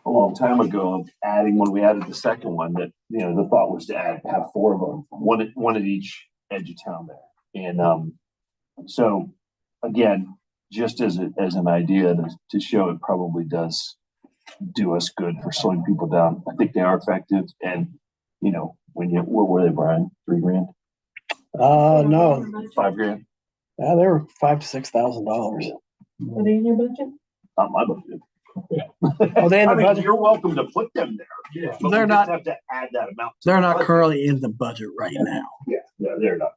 a long time ago of adding, when we added the second one, that, you know, the thought was to have 4 of them, one at each edge of town there. And so again, just as an idea to show it probably does do us good for slowing people down. I think they are effective. And, you know, when you, what were they, Brian? $3,000? No, $5,000? yeah, they were $5,000 to $6,000. Are they in your budget? Not my budget. Oh, they in I the mean, budget? you're welcome to put them there. Yeah, but They're we not- just have to add that amount. They're not currently in the budget right now. Yeah, they're not.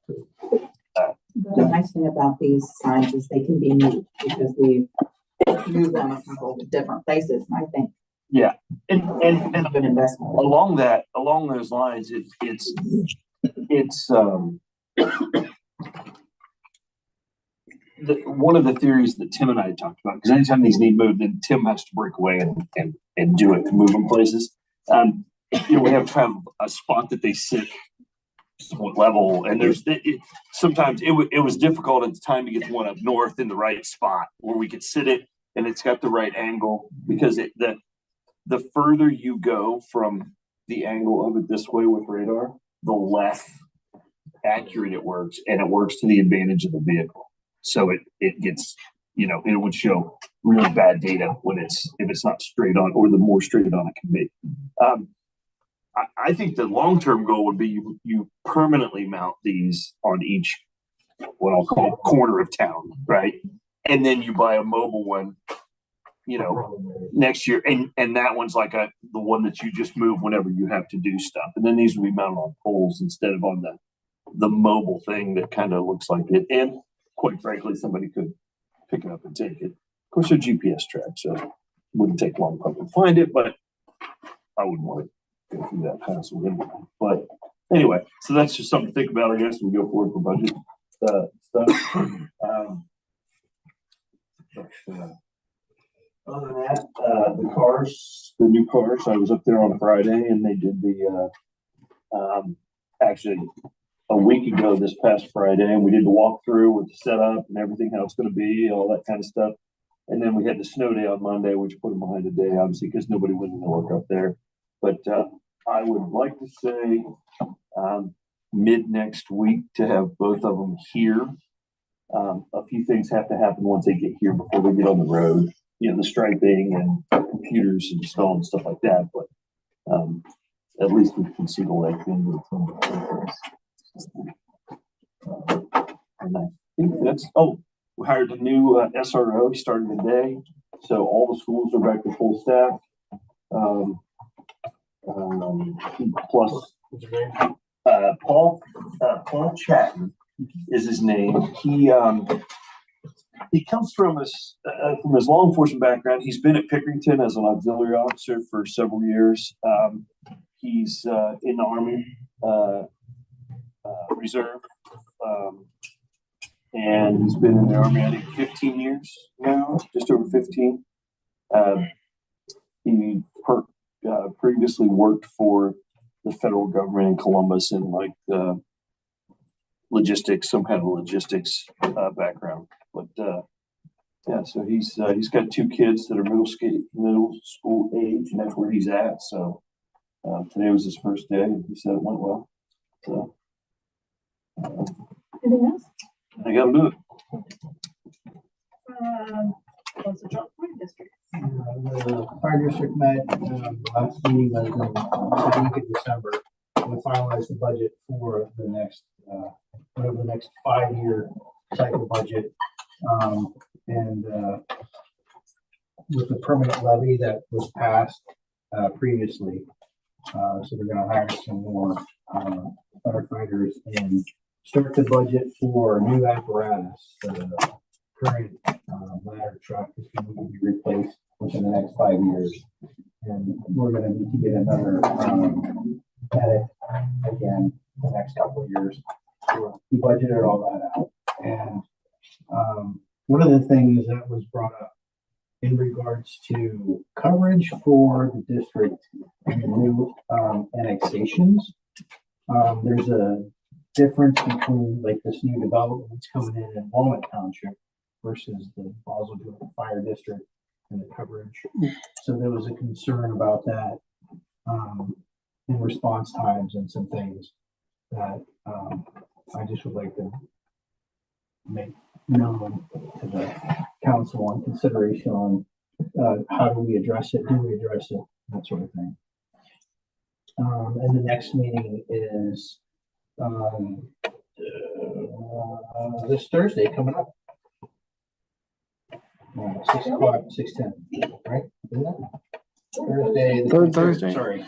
The nice thing about these signs is they can be moved, because we moved them a couple of different places, and I think Yeah, and it's a good investment. along those lines, it's one of the theories that Tim and I talked about, because anytime these need moved, then Tim has to break away and do it to move them places. You know, we have kind of a spot that they sit somewhat level, and there's sometimes it was difficult at the time to get the one up north in the right spot where we could sit it and it's got the right angle, because the further you go from the angle of it this way with radar, the less accurate it works, and it works to the advantage of the vehicle. So it gets, you know, it would show really bad data if it's not straight on, or the more straight on it can be. I think the long-term goal would be you permanently mount these on each, what I'll call corner of town, right? And then you buy a mobile one, you know, next year. And that one's like the one that you just move whenever you have to do stuff. And then these will be mounted on poles instead of on the mobile thing that kind of looks like it. And quite frankly, somebody could pick it up and take it. Of course, they're GPS tracked, so it wouldn't take long to probably find it, but I wouldn't want to go through that hassle anyway. But anyway, so that's just something to think about, I guess, when we go forward for budget stuff. Other than that, the new cars, I was up there on Friday and they did actually a week ago this past Friday, and we did the walkthrough with the setup and everything, how it's going to be, all that kind of stuff. And then we had the snow day on Monday, which put them behind a day, obviously, because nobody went to work up there. But I would like to say mid next week to have both of them here. A few things have to happen once they get here before they get on the road. You know, the striping and computers installed and stuff like that. But at least we can see the lake into and I think that's, we hired a new SRO. He started today. So all the schools are back to full staff. Plus Paul Chatton is his name. he comes from his law enforcement background. He's been at Pickerington as an auxiliary officer for several years. He's in the Army Reserve, and he's been in the Army, I think, 15 years now, just over 15. He previously worked for the federal government in Columbus in like logistics, some kind of logistics background. But yeah, so he's got 2 kids that are middle school age, and that's where he's at. So today was his first day, and he said it went well. So Anything else? I got to do it. What's the joint fire district? The fire district met, last meeting was in the week of December. We finalized the budget for the next, whatever the next 5-year cycle budget. And with the permanent levy that was passed previously, so they're gonna hire some more firefighters and start the budget for new apparatus. The current ladder truck is going to be replaced within the next 5 years. And we're gonna need to get another edit again the next couple of years. So we budgeted all that out. And one of the things that was brought up in regards to coverage for the district and new annexations, there's a difference between like this new development that's coming in Walnut Township versus the Boswell Fire District and the coverage. So there was a concern about that in response times and some things that I just would like to make known to the council on consideration on how do we address it, that sort of thing. And the next meeting is this Thursday coming up. 6 o'clock, 6:10, right? Isn't it? Thursday. Third Thursday. Sorry.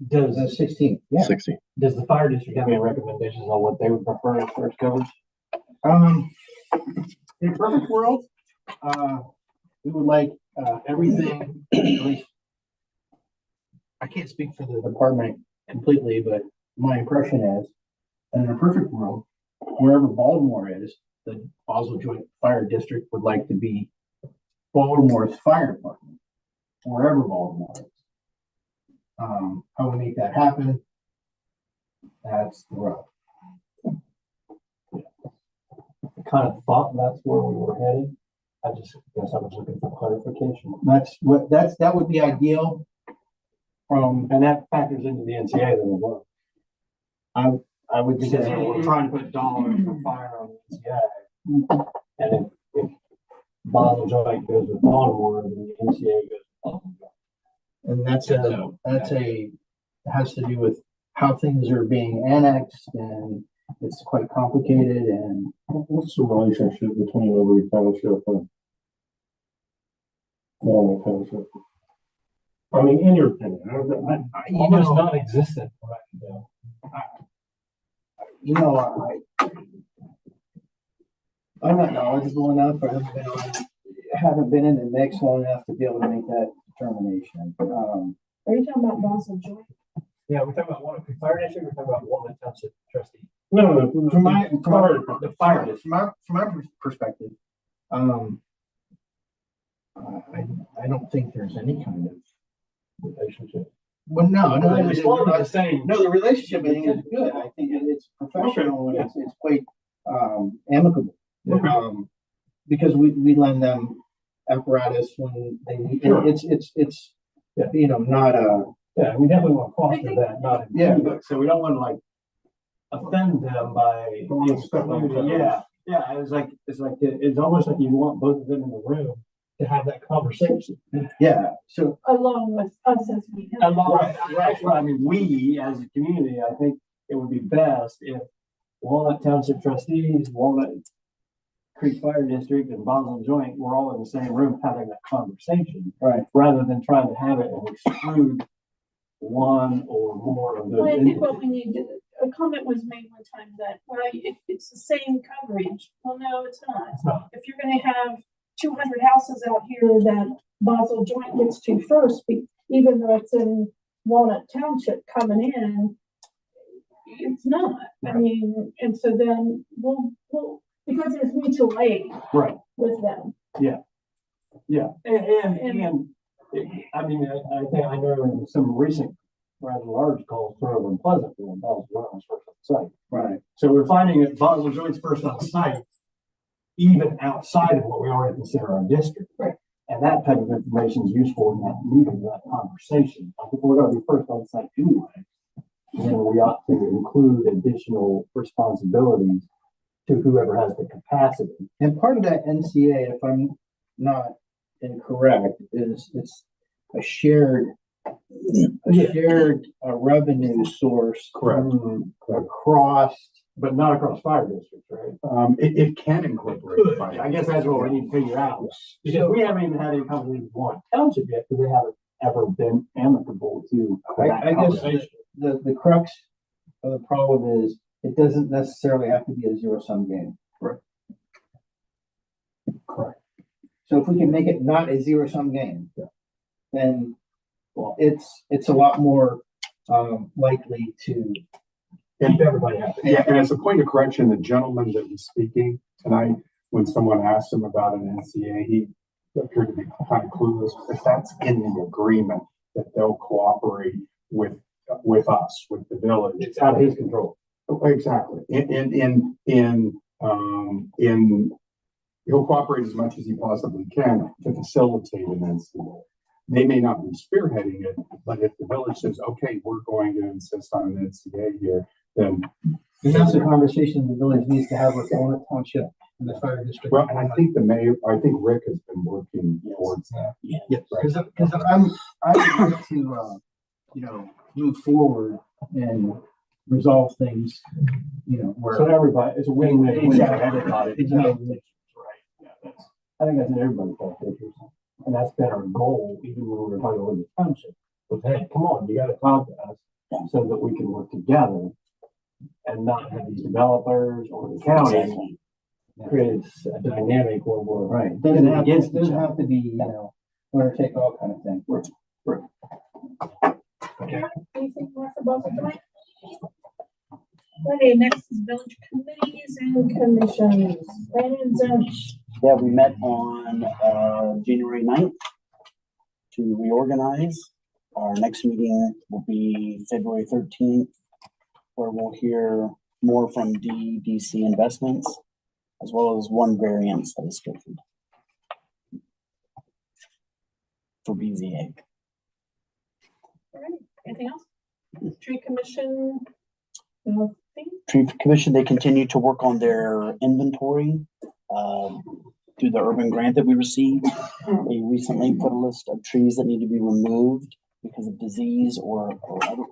Does the 16th? Yeah. 60. Does the fire district have any recommendations on what they would prefer as far as coverage? In a perfect world, we would like everything, at least, I can't speak for the department completely, but my impression is, in a perfect world, wherever Baltimore is, the Boswell Joint Fire District would like to be Baltimore's fire department, wherever Baltimore is. How we make that happen, that's the rub. I kind of thought that's where we were headed. I just guess I was looking for clarification. That would be ideal. And that factors into the NCA then as well. I would Because say we're trying to put dollars for fire on the NCA. And if Boswell Joint goes with Baltimore, then the NCA goes with Baltimore. and it has to do with how things are being annexed, and it's quite complicated. And What's the relationship between Liberty Township and Walnut Township? I mean, in your opinion, Almost non-existent right now. I'm not knowledgeable enough. I haven't been in the mix long enough to be able to make that determination. Are you talking about Boswell Joint? Yeah, we're talking about Walnut Fire District, we're talking about Walnut Township trustee. no, From my perspective, I don't think there's any kind of Relationship. well, no, The same. the relationship I think is good. I think it's professional and it's quite amicable. Because we lend them apparatus when they need. Sure. It's not a. Yeah, we definitely want to foster that, not. Yeah. So we don't want to like offend them by. Yeah, it's almost like you want both of them in the room to have that conversation. Yeah, so. Along with us as we have. Right. Well, I mean, we as a community, I think it would be best if Walnut Township trustees, Walnut Creek Fire District, and Boswell Joint were all in the same room having that conversation. Right. Rather than trying to have it and exclude one or more of those. Well, I think what we need to, a comment was made one time that, well, it's the same coverage. Well, no, it's not. It's not. If you're gonna have 200 houses out here that Boswell Joint gets to first, even though it's in Walnut Township coming in, it's not. I mean, and so then we'll because there's mutual aid Right. with them. Yeah. And I mean, I think I know in some recent rather large calls for over in Pleasantville, Boswell Joint was first on site. Right. So we're finding that Boswell Joint's first on site, even outside of what we already consider our district. Right. And that type of information is useful in that meeting, that conversation. Like if we're going to be first on site anyway, then we ought to include additional responsibilities to whoever has the capacity. And part of that NCA, if I'm not incorrect, is it's a shared revenue source. Correct. Across, But not across fire districts, right? It can incorporate fire. I guess that's what we need to figure out. Because we haven't even had any conversations with one township yet, because they haven't ever been amicable to that I guess conversation. the crux of the problem is it doesn't necessarily have to be a zero-sum game. Correct. So if we can make it not a zero-sum game, then it's a lot more likely to And everybody has. Yeah, and as a point of correction, the gentleman that was speaking tonight, when someone asked him about an NCA, he appeared to be kind of clueless. If that's in the agreement that they'll cooperate with us, with the village. It's out of his control. Exactly. He'll cooperate as much as he possibly can to facilitate an NCA. They may not be spearheading it, but if the village says, okay, we're going to insist on an NCA here, then. And that's a conversation the village needs to have with Walnut Township and the fire district. Well, and I think Rick has been working towards that. Yeah, because I'm trying to, move forward and resolve things, where. So everybody, it's a win-win for Exactly. everybody. Exactly. Right. Yeah, I think that's in everybody's best interest. And that's been our goal, even when we were talking about the township. Was, hey, come on, you gotta talk to us so that we can work together and not have these developers or the county create a dynamic where we're Right. Doesn't Doesn't have to be, winner take all kind of thing. Anything more for Boswell Joint? Okay, next is village committees and commissions. Planning and zoning. Yeah, we met on January 9th to reorganize. Our next meeting will be February 13th, where we'll hear more from DDC Investments, as well as one variance that is scheduled for BZA. All right, anything else? Tree commission? Nothing? Tree Commission, they continue to work on their inventory through the urban grant that we received. They recently put a list of trees that need to be removed because of disease or other,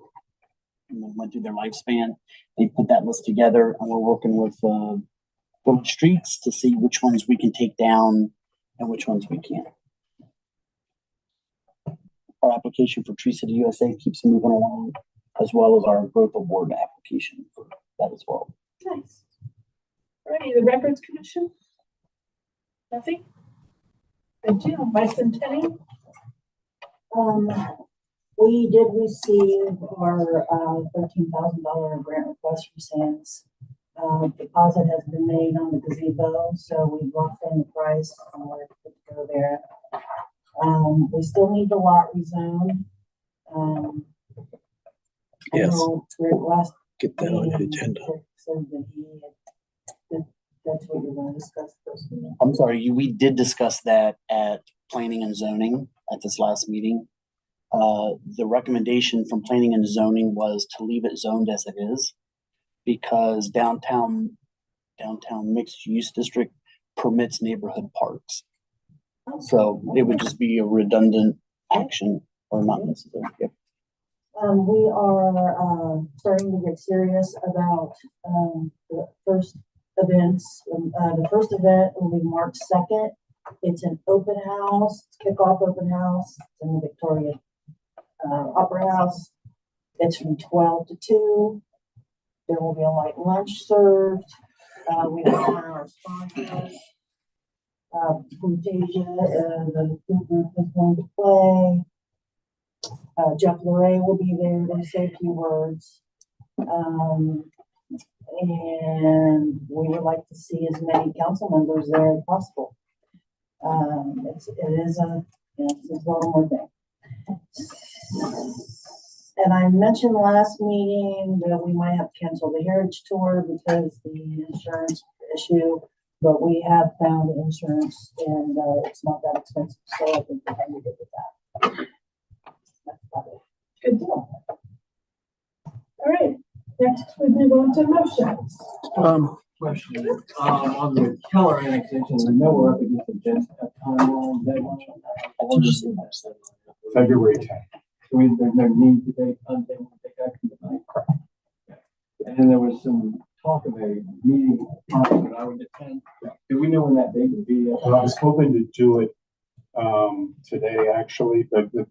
went through their lifespan. They put that list together, and we're working with village streets to see which ones we can take down and which ones we can't. Our application for Tree City USA keeps moving along, as well as our growth award application for that as well. Nice. All righty, the records commission? Nothing? Good deal. Bicentennial? We did receive our $13,000 grant request from Sands. Deposit has been made on the gazebo, so we've locked in the price and we're good to go there. We still need the lot rezone. Yes. Last Get that on the agenda. said that that's what you're going to discuss first. I'm sorry, we did discuss that at planning and zoning at this last meeting. The recommendation from planning and zoning was to leave it zoned as it is because downtown mixed use district permits neighborhood parks. So it would just be a redundant action or not necessary. Yep. We are starting to get serious about the first events. The first event will be March 2nd. It's an open house, kickoff open house. It's in the Victoria Opera House. It's from 12 to 2. There will be a light lunch served. We will honor our sponsors. Fantasia, the food group is going to play. Jeff Luray will be there to say a few words. And we would like to see as many council members there as possible. It is one more thing. And I mentioned last meeting that we might have to cancel the Heritage Tour because the insurance issue, but we have found insurance and it's not that expensive, so I think we're going to get with that. That's about it. Good deal. All right, next we move on to motions. Question, on the Keller annexation, I know we're up against the Jets timeline deadline. February 10th. So there's no need to take action tonight. Okay. And then there was some talk of a meeting that I would attend. Do we know when that date would be? Well, I was hoping to do it today, actually, but the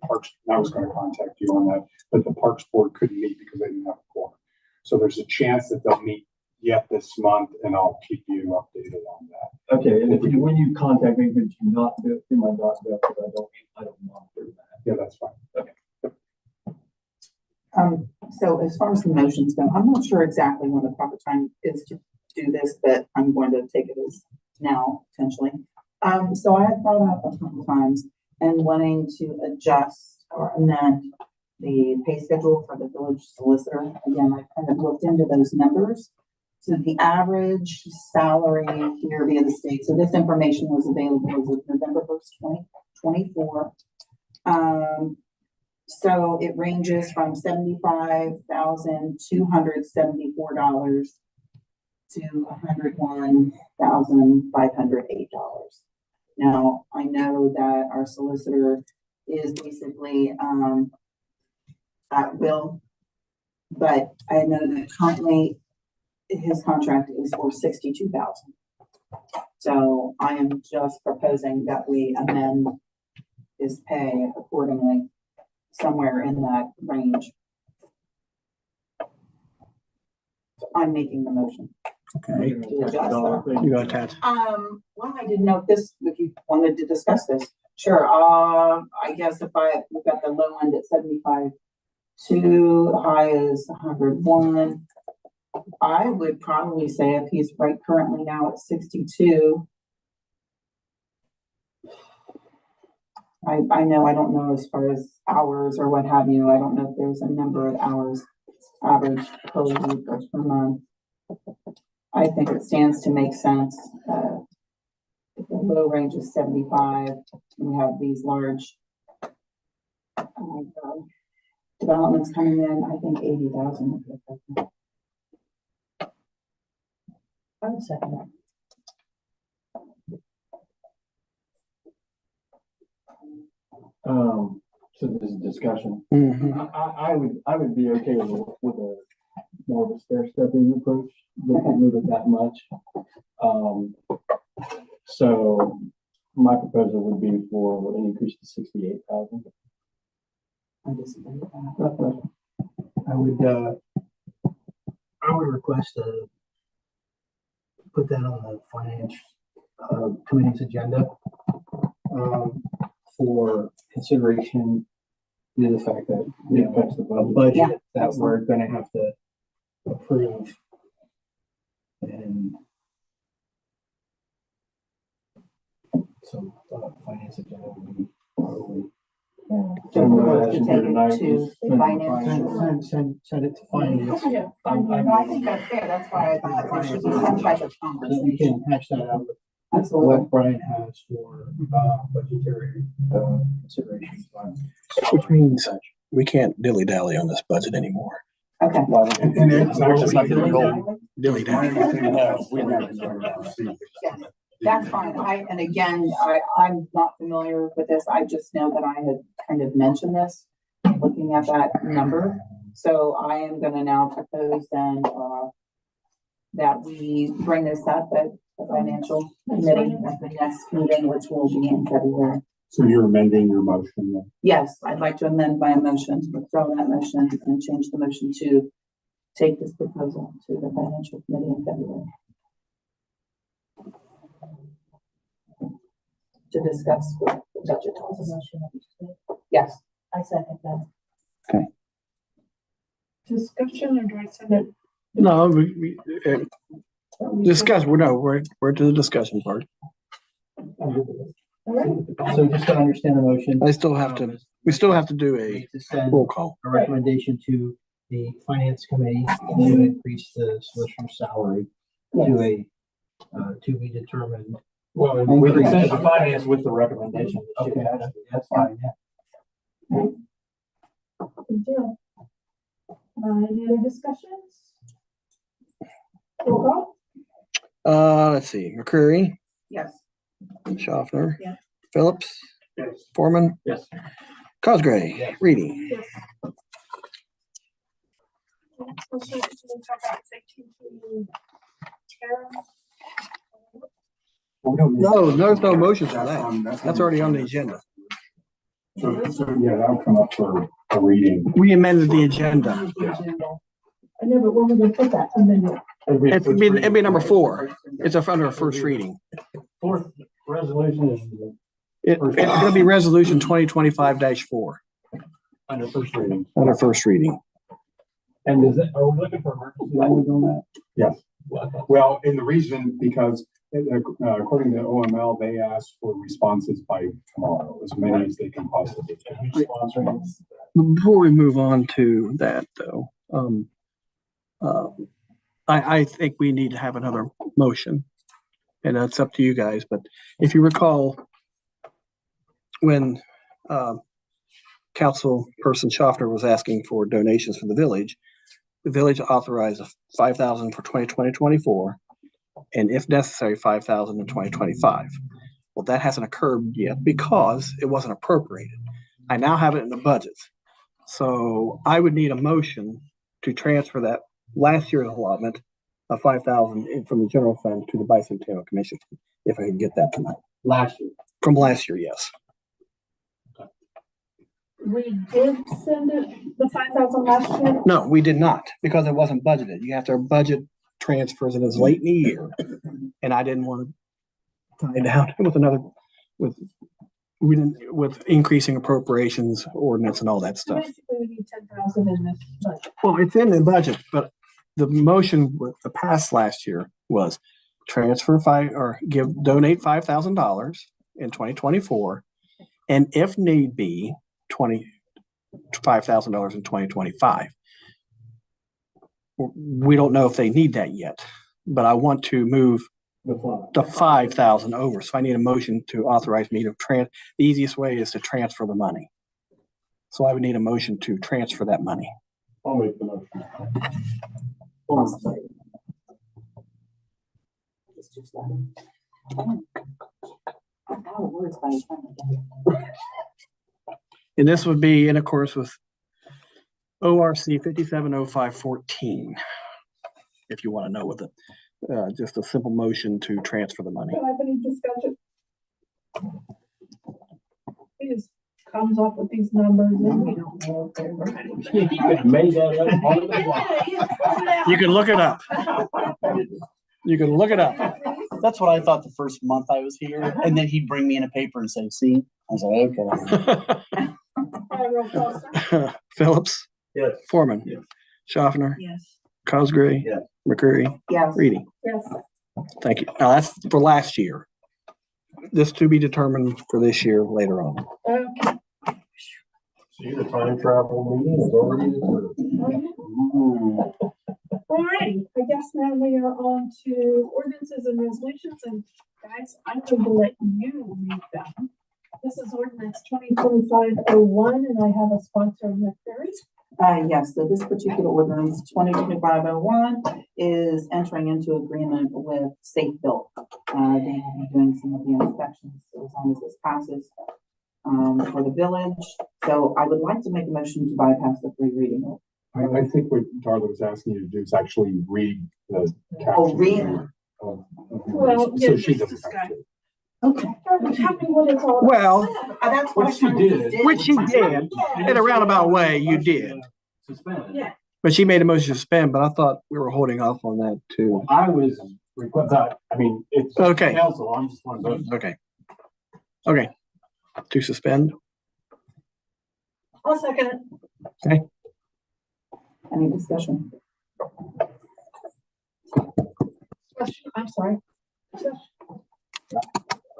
parks, I was going to contact you on that, but the Parks Board couldn't meet because they didn't have a quorum. So there's a chance that they'll meet yet this month, and I'll keep you updated on that. Okay, and when you contact me, could you not do it through my document? Because I don't monitor that. Yeah, that's fine. Okay. So as far as the motions go, I'm not sure exactly when the proper time is to do this, but I'm going to take it as now, potentially. So I had brought up a couple times and wanting to adjust or amend the pay schedule for the village solicitor. Again, I kind of looked into those numbers. So the average salary here via the state, so this information was available as of November 1st, 2024. So it ranges from $75,274 to $101,508. Now, I know that our solicitor is basically at will, but I know that currently his contract is for $62,000. So I am just proposing that we amend his pay accordingly, somewhere in that range. So I'm making the motion. Okay. To adjust that. You got that. Well, I didn't know if you wanted to discuss this. Sure. I guess we've got the low end at 75, the high is 101. I would probably say if he's right currently now at 62. I know, I don't know as far as hours or what have you. I don't know if there's a number of hours average per week or per month. I think it stands to make sense. If the low range is 75, and we have these large developments coming in, I think 80,000. I would second that. So this is discussion. Mhm. I would be okay with a more of a stair stepping approach. They could move it that much. So my proposal would be for an increase to 68,000. I disagree with that. I would request to put that on the finance committee's agenda for consideration due to the fact that it affects the budget that we're going to have to approve. And so finance agenda would be probably. So we're going to take it to finance. Send it to finance. Yeah. I think that's fair. That's why I thought there should be some type of We conversation. can hash that out with Absolutely. what Brian has for budgetary considerations. Which means we can't dilly dally on this budget anymore. Okay. And it's actually not gonna Exactly. Dilly dally. That's fine. And again, I'm not familiar with this. I just know that I had kind of mentioned this, looking at that number. So I am gonna now propose then, that we bring this up at the financial committee at the next meeting, which will be in February. So you're amending your motion then? Yes, I'd like to amend my motion, withdraw that motion and change the motion to take this proposal to the financial committee in February. to discuss with the budget office. Yes. I second that. Discussion, or do I send it? No, discuss, we're to the discussion part. So just to understand the motion. We still have to do a To send roll call. a recommendation to the finance committee to increase the solicitor's salary to a, to be determined. Well, we can send it to finance with the recommendation. Okay, that's fine, yeah. Good deal. Any other discussions? Roll call? Let's see, McCreary, Yes. Schaffner. Yeah. Phillips, Yes. Foreman, Yes. Cosgray, Yeah. Reading. Yes. Discussion, we'll talk about safety to Tara. No, there's no motions on that. That's already on the agenda. So, yeah, that'll come up for a reading. We amended the agenda. I know, but where we gonna put that? And then, It'd be number 4. It's under a first reading. Fourth resolution is It'll be resolution 2025-4 under first reading. under first reading. And is it, are we looking for emergency language on that? Yes. Well, and the reason, because according to OML, they asked for responses by tomorrow, as many as they can possibly get. Before we move on to that, though, I think we need to have another motion, and that's up to you guys. But if you recall, when Councilperson Schaffner was asking for donations for the village authorized $5,000 for 2024, and if necessary, $5,000 in 2025. Well, that hasn't occurred yet because it wasn't appropriated. I now have it in the budget. So I would need a motion to transfer that last year's allotment of $5,000 from the general fund to the Bicentennial Commission, if I can get that tonight. Last year. From last year, yes. we did send it, the 5,000 last year. No, we did not, because it wasn't budgeted. You have to budget transfers and it's late in the year. And I didn't want to tie it down with increasing appropriations ordinance and all that So stuff. basically, we need 10,000 in this budget. Well, it's in the budget, but the motion with the past last year was donate $5,000 in 2024. And if need be, $25,000 in 2025. We don't know if they need that yet, but I want to move the 5,000 over. So I need a motion to authorize me to the easiest way is to transfer the money. So I would need a motion to transfer that money. I'll make the motion. And this would be in accordance with ORC 570514. If you want to know what just a simple motion to transfer the money. Don't have any discussion. He just comes up with these numbers and we don't know if they're right. Made that up all the way. You can look it up. You can look it up. That's what I thought the first month I was here. And then he'd bring me in a paper and say, see, I was like, okay. Roll call, sir. Phillips. Yes. Foreman. Yes. Schaffner. Yes. Cosgray. Yes. McCreary. Yes. Reading. Yes. Thank you. Now that's for last year. This to be determined for this year later on. Okay. See, the time travel meeting is already occurred. All right, I guess now we are on to ordinances and resolutions, and guys, I'm going to let you read them. This is ordinance 2025-01, and I have a sponsor, McCreary. Yes, so this particular ordinance, 2025-01, is entering into agreement with State Built. They will be doing some of the inspections, so as long as this passes, for the village. So I would like to make a motion to bypass the free reading. I think what Darla was asking you to do is actually read the caption. Oh, read. Well, So yeah, she just doesn't this have guy. to. Okay. Tell me what it's all about. Well, That's what she did. which she did in a roundabout way, you did. Suspended. Yeah. But she made a motion to suspend, but I thought we were holding off on that too. I was, I mean, it's Okay. council, I'm just one vote. Okay. Okay, to suspend. I'll second it. Any discussion? Question, I'm sorry.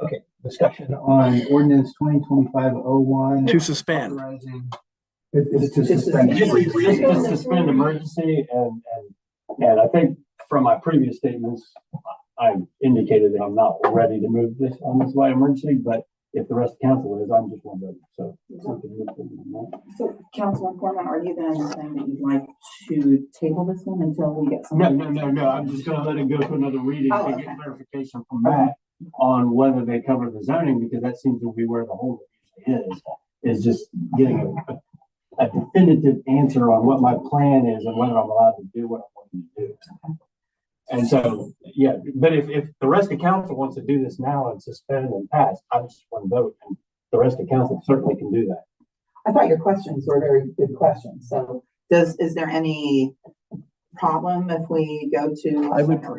Okay, discussion on ordinance 2025-01. To suspend. Authorizing. It's to suspend. Just suspend emergency and I think from my previous statements, I indicated that I'm not ready to move this on this by emergency, but if the rest of the council is, I'm just one vote, so. So, Councilman Foreman, are you then saying that you'd like to table this one until we get some? No, I'm just gonna let it go to another reading Oh, to okay. get clarification from Matt on whether they cover the zoning, because that seems to be where the whole is just getting a definitive answer on what my plan is and whether I'm allowed to do what I want to do. And so, yeah, but if the rest of council wants to do this now and suspend and pass, I'm just one vote, and the rest of council certainly can do that. I thought your questions were very good questions. So is there any problem if we go to?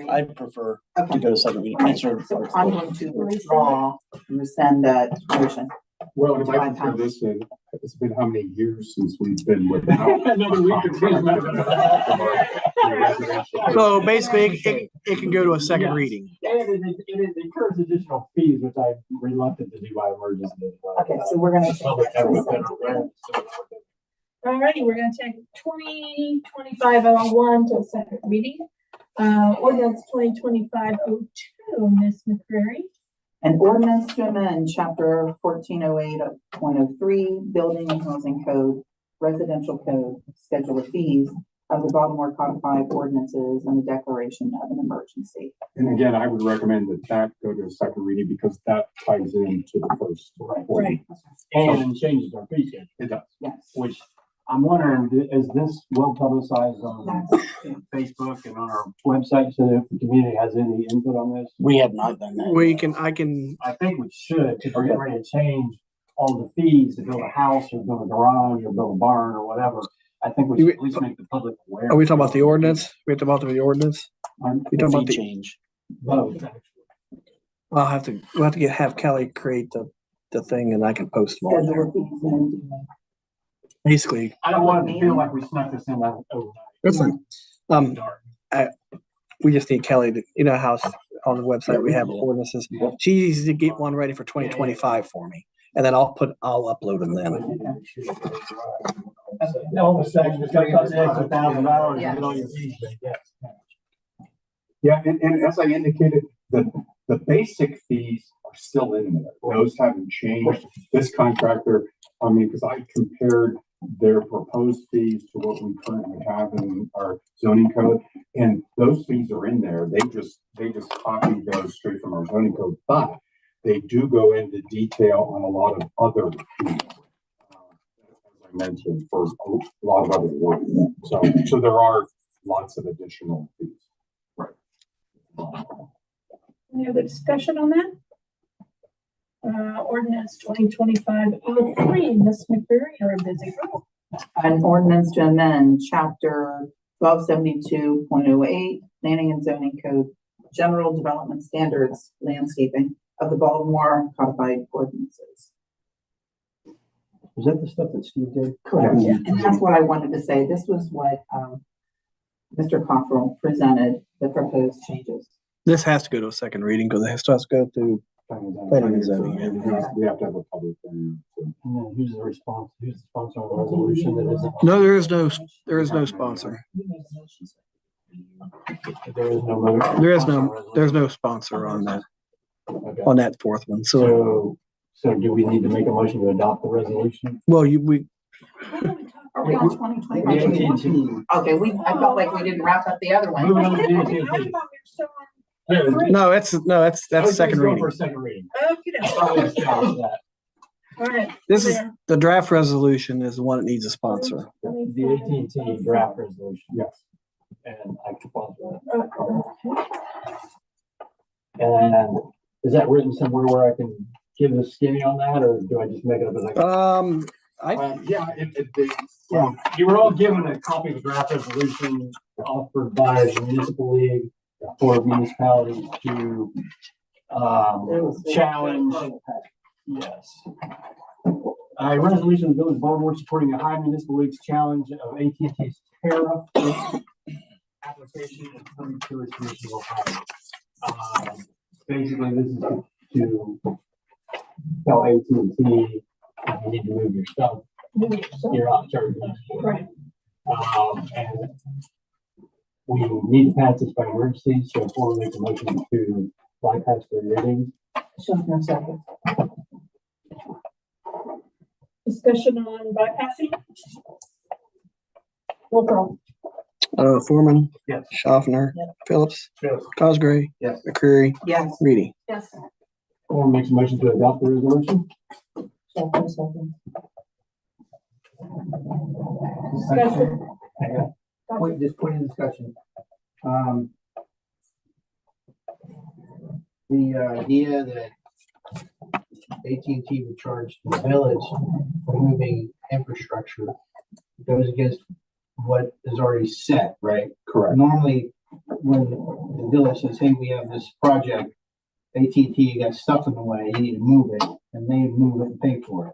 I'd prefer Okay. to go to second reading. All right. Answer. So I'm going to withdraw and rescind that motion. Well, if I compare this in, it's been how many years since we've been without. Another week or two. So basically, it can go to a second reading. And it incurs additional fees, which I'm reluctant to do by emergency as well. Okay, so we're gonna. Public have a better awareness. Alrighty, we're gonna take 2025-01 to a second reading. Ordinance 2025-02, Ms. McCreary. An ordinance to amend chapter 1408.03 Building and Housing Code, Residential Code, Schedule of Fees of the Baltimore Codified Ordinances and the declaration of an emergency. And again, I would recommend that go to a second reading because that ties into the first. Right. And changes our fee schedule. It does. Yes. Which I'm wondering, is this well publicized on Facebook and on our website so that if the community has any input on this? We have not done that. I think we should, because we're getting ready to change all the fees to build a house or build a garage or build a barn or whatever. I think we should at least make the public aware. Are we talking about the ordinance? We have to talk about the ordinance? You talking about the change? Both. We'll have to have Kelly create the thing and I can post them on there. Basically. I don't want it to feel like we snuck this in overnight. Listen, we just need Kelly to, you know how on the website we have ordinances. She needs to get one ready for 2025 for me. And then I'll upload them then. All of a sudden, it's gonna cost an extra $1,000 to get all your fees. Yeah, and as I indicated, the basic fees are still in there. Those haven't changed. This contractor, I mean, because I compared their proposed fees to what we currently have in our zoning code, and those fees are in there. They just copied those straight from our zoning code, but they do go into detail on a lot of other fees. As I mentioned, for a lot of other work. So there are lots of additional fees. Any other discussion on that? Ordinance 2025-03, Ms. McCreary, you're a busy girl. An ordinance to amend chapter 1272.08 Planning and Zoning Code, General Development Standards, Landscaping of the Baltimore Codified Ordinances. Was that the stuff that Steve did? Correct. Yeah. And that's what I wanted to say. This was what Mr. Cockrell presented, the proposed changes. This has to go to a second reading because it has to go through planning and zoning. We have to have a public hearing. Who's the response? Who's the sponsor of the resolution that isn't? No, there is no sponsor. There's no sponsor on that. Okay. On that fourth one. So do we need to make a motion to adopt the resolution? Well, Are we on 2025? Okay, I felt like we didn't wrap up the other one. Moving on to I thought we the were still on. that's second reading. For a second reading. Okay. All right. This is the draft resolution is the one that needs a sponsor. The AT&T draft resolution. Yes. And I can sponsor that. And is that written somewhere where I can give a skinny on that, or do I just make it up as I go? You were all given a copy of the draft resolution offered by the municipal league for municipalities to challenge Yes. A resolution of the village board supporting the High Municipal League's challenge of AT&T's tariff application and coming to its commission of Ohio. Basically, this is to tell AT&T if you need to move your stuff, you're not charging us for it. Right. And we need to pass this by emergency, so before we make a motion to bypass the reading. Schaffner second. Discussion on bypassing? Roll call. Foreman. Yes. Schaffner. Yes. Phillips. Yes. Cosgray. Yes. McCreary. Yes. Reedy. Yes. Or makes a motion to adopt the resolution. Schaffner second. Discussion. Point of discussion. The idea that AT&T would charge the village for moving infrastructure goes against what is already set, right? Correct. Normally, when the village says, hey, we have this project, AT&T got stuff in the way, you need to move it, and they move it and pay for it.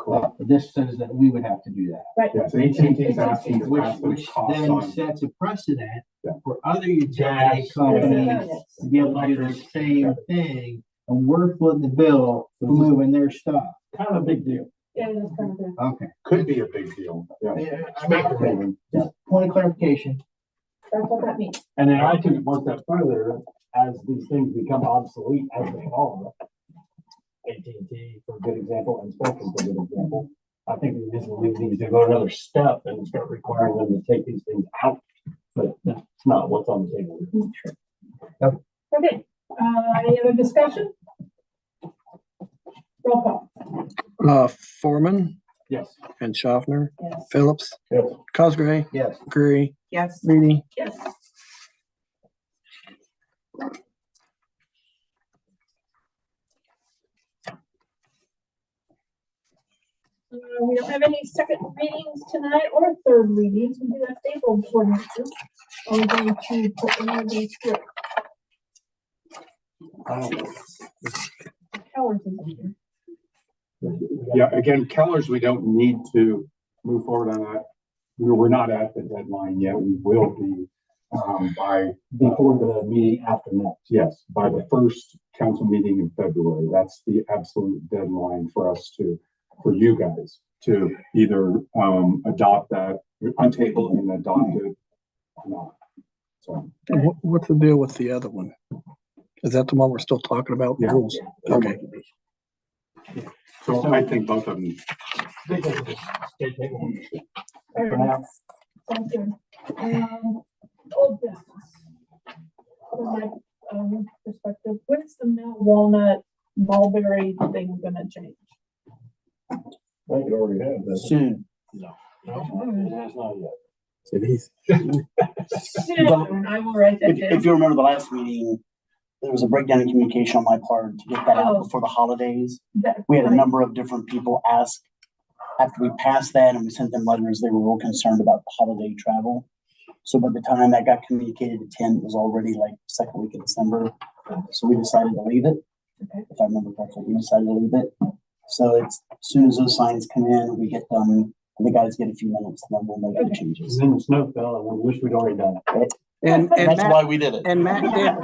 But this says that we would have to do that. Right. Yes, AT&T is asking to Which, pass those which costs then on. sets a precedent Yeah. for other utility companies to be able to do the same thing, and we're footing the bill for moving their stuff. Kind of a big deal. Yeah, that's kind of good. Okay. Could be a big deal. Yeah. Just point of clarification. That's what that means. And then I took it one step further, as these things become obsolete as they are. AT&T for a good example, and Spectrum for a good example. I think we just need to go another step and start requiring them to take these things out. But that's not what's on the table. Okay, any other discussion? Roll call. Foreman Yes. and Schaffner. Yes. Phillips. Yes. Cosgray. Yes. McCreary. Yes. Reedy. Yes. We don't have any second readings tonight or third readings. We do have stapled ordinances. Are we going to put any of these through? Keller's is in here. Yeah, again, Keller's, we don't need to move forward on that. We're not at the deadline yet. We will be by Before the meeting after next. yes, by the first council meeting in February. That's the absolute deadline for us for you guys to either adopt that, untable and adopt it or not. So, And what's the deal with the other one? Is that the one we're still talking about? Yeah. Rules? Okay. so I think both of them. For now. Sounds good. Old business. From my perspective, when's the Mount Walnut Mulberry thing gonna change? I think it already has. doesn't it? Soon. No, it's not yet. It is. Soon, I will write that If down. you remember the last meeting, there was a breakdown in communication on my part to get that out Oh. before the holidays. That- We had a number of different people ask, after we passed that and we sent them letters, they were real concerned about holiday travel. So by the time that got communicated to Tim, it was already like second week of December. So we decided to leave it. Okay. If I remember correctly, we decided to leave it. So it's, as soon as those signs come in, we get them, and the guys get a few minutes, and then we'll make the And changes. then the snow fell and we wish we'd already done it. And That's Matt, why we did it. and Matt did,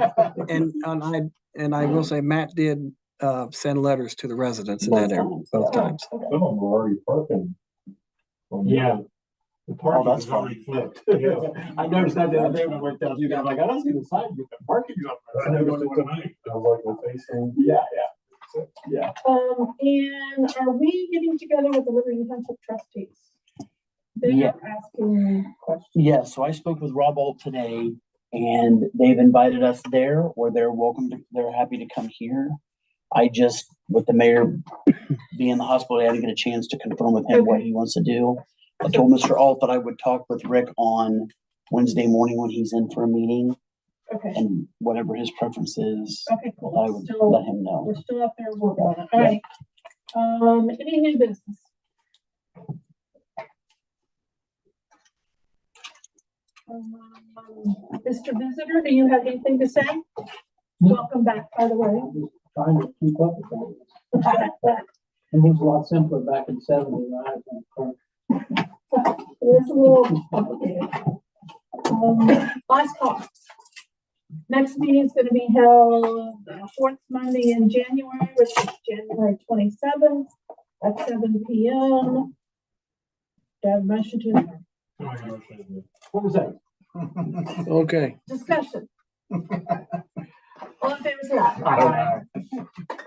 and I will say Matt did send letters to the residents in that area both times. Some of them are already parking. Yeah. The parking that's is already flipped. I noticed that the other day when I worked out, you guys like, I don't see the sign, but the parking is up. I noticed it tonight. I was like, the facing. Yeah, yeah. And are we getting together with the Liberty Township trustees? Yeah. They're asking questions. Yeah, so I spoke with Rob Alt today, and they've invited us there, or they're happy to come here. I just, with the mayor being in the hospital, I didn't get a chance to confirm with him what he wants to do. I told Mr. Alt that I would talk with Rick on Wednesday morning when he's in for a meeting, Okay, and whatever his preference is, okay, I cool. would Still, let him know. we're still out there working on it. All right. Any new business? Mr. Visitor, do you have anything to say? Welcome back, by the way. trying to keep up with things. It was a lot simpler back in '70 when I was in the car. It's a little complicated. Last call. Next meeting is gonna be held fourth Monday in January, which is January 27th at 7 p.m. Do I have a motion to adjourn? What was that? Okay. Discussion. All in favor, say aye. Aye.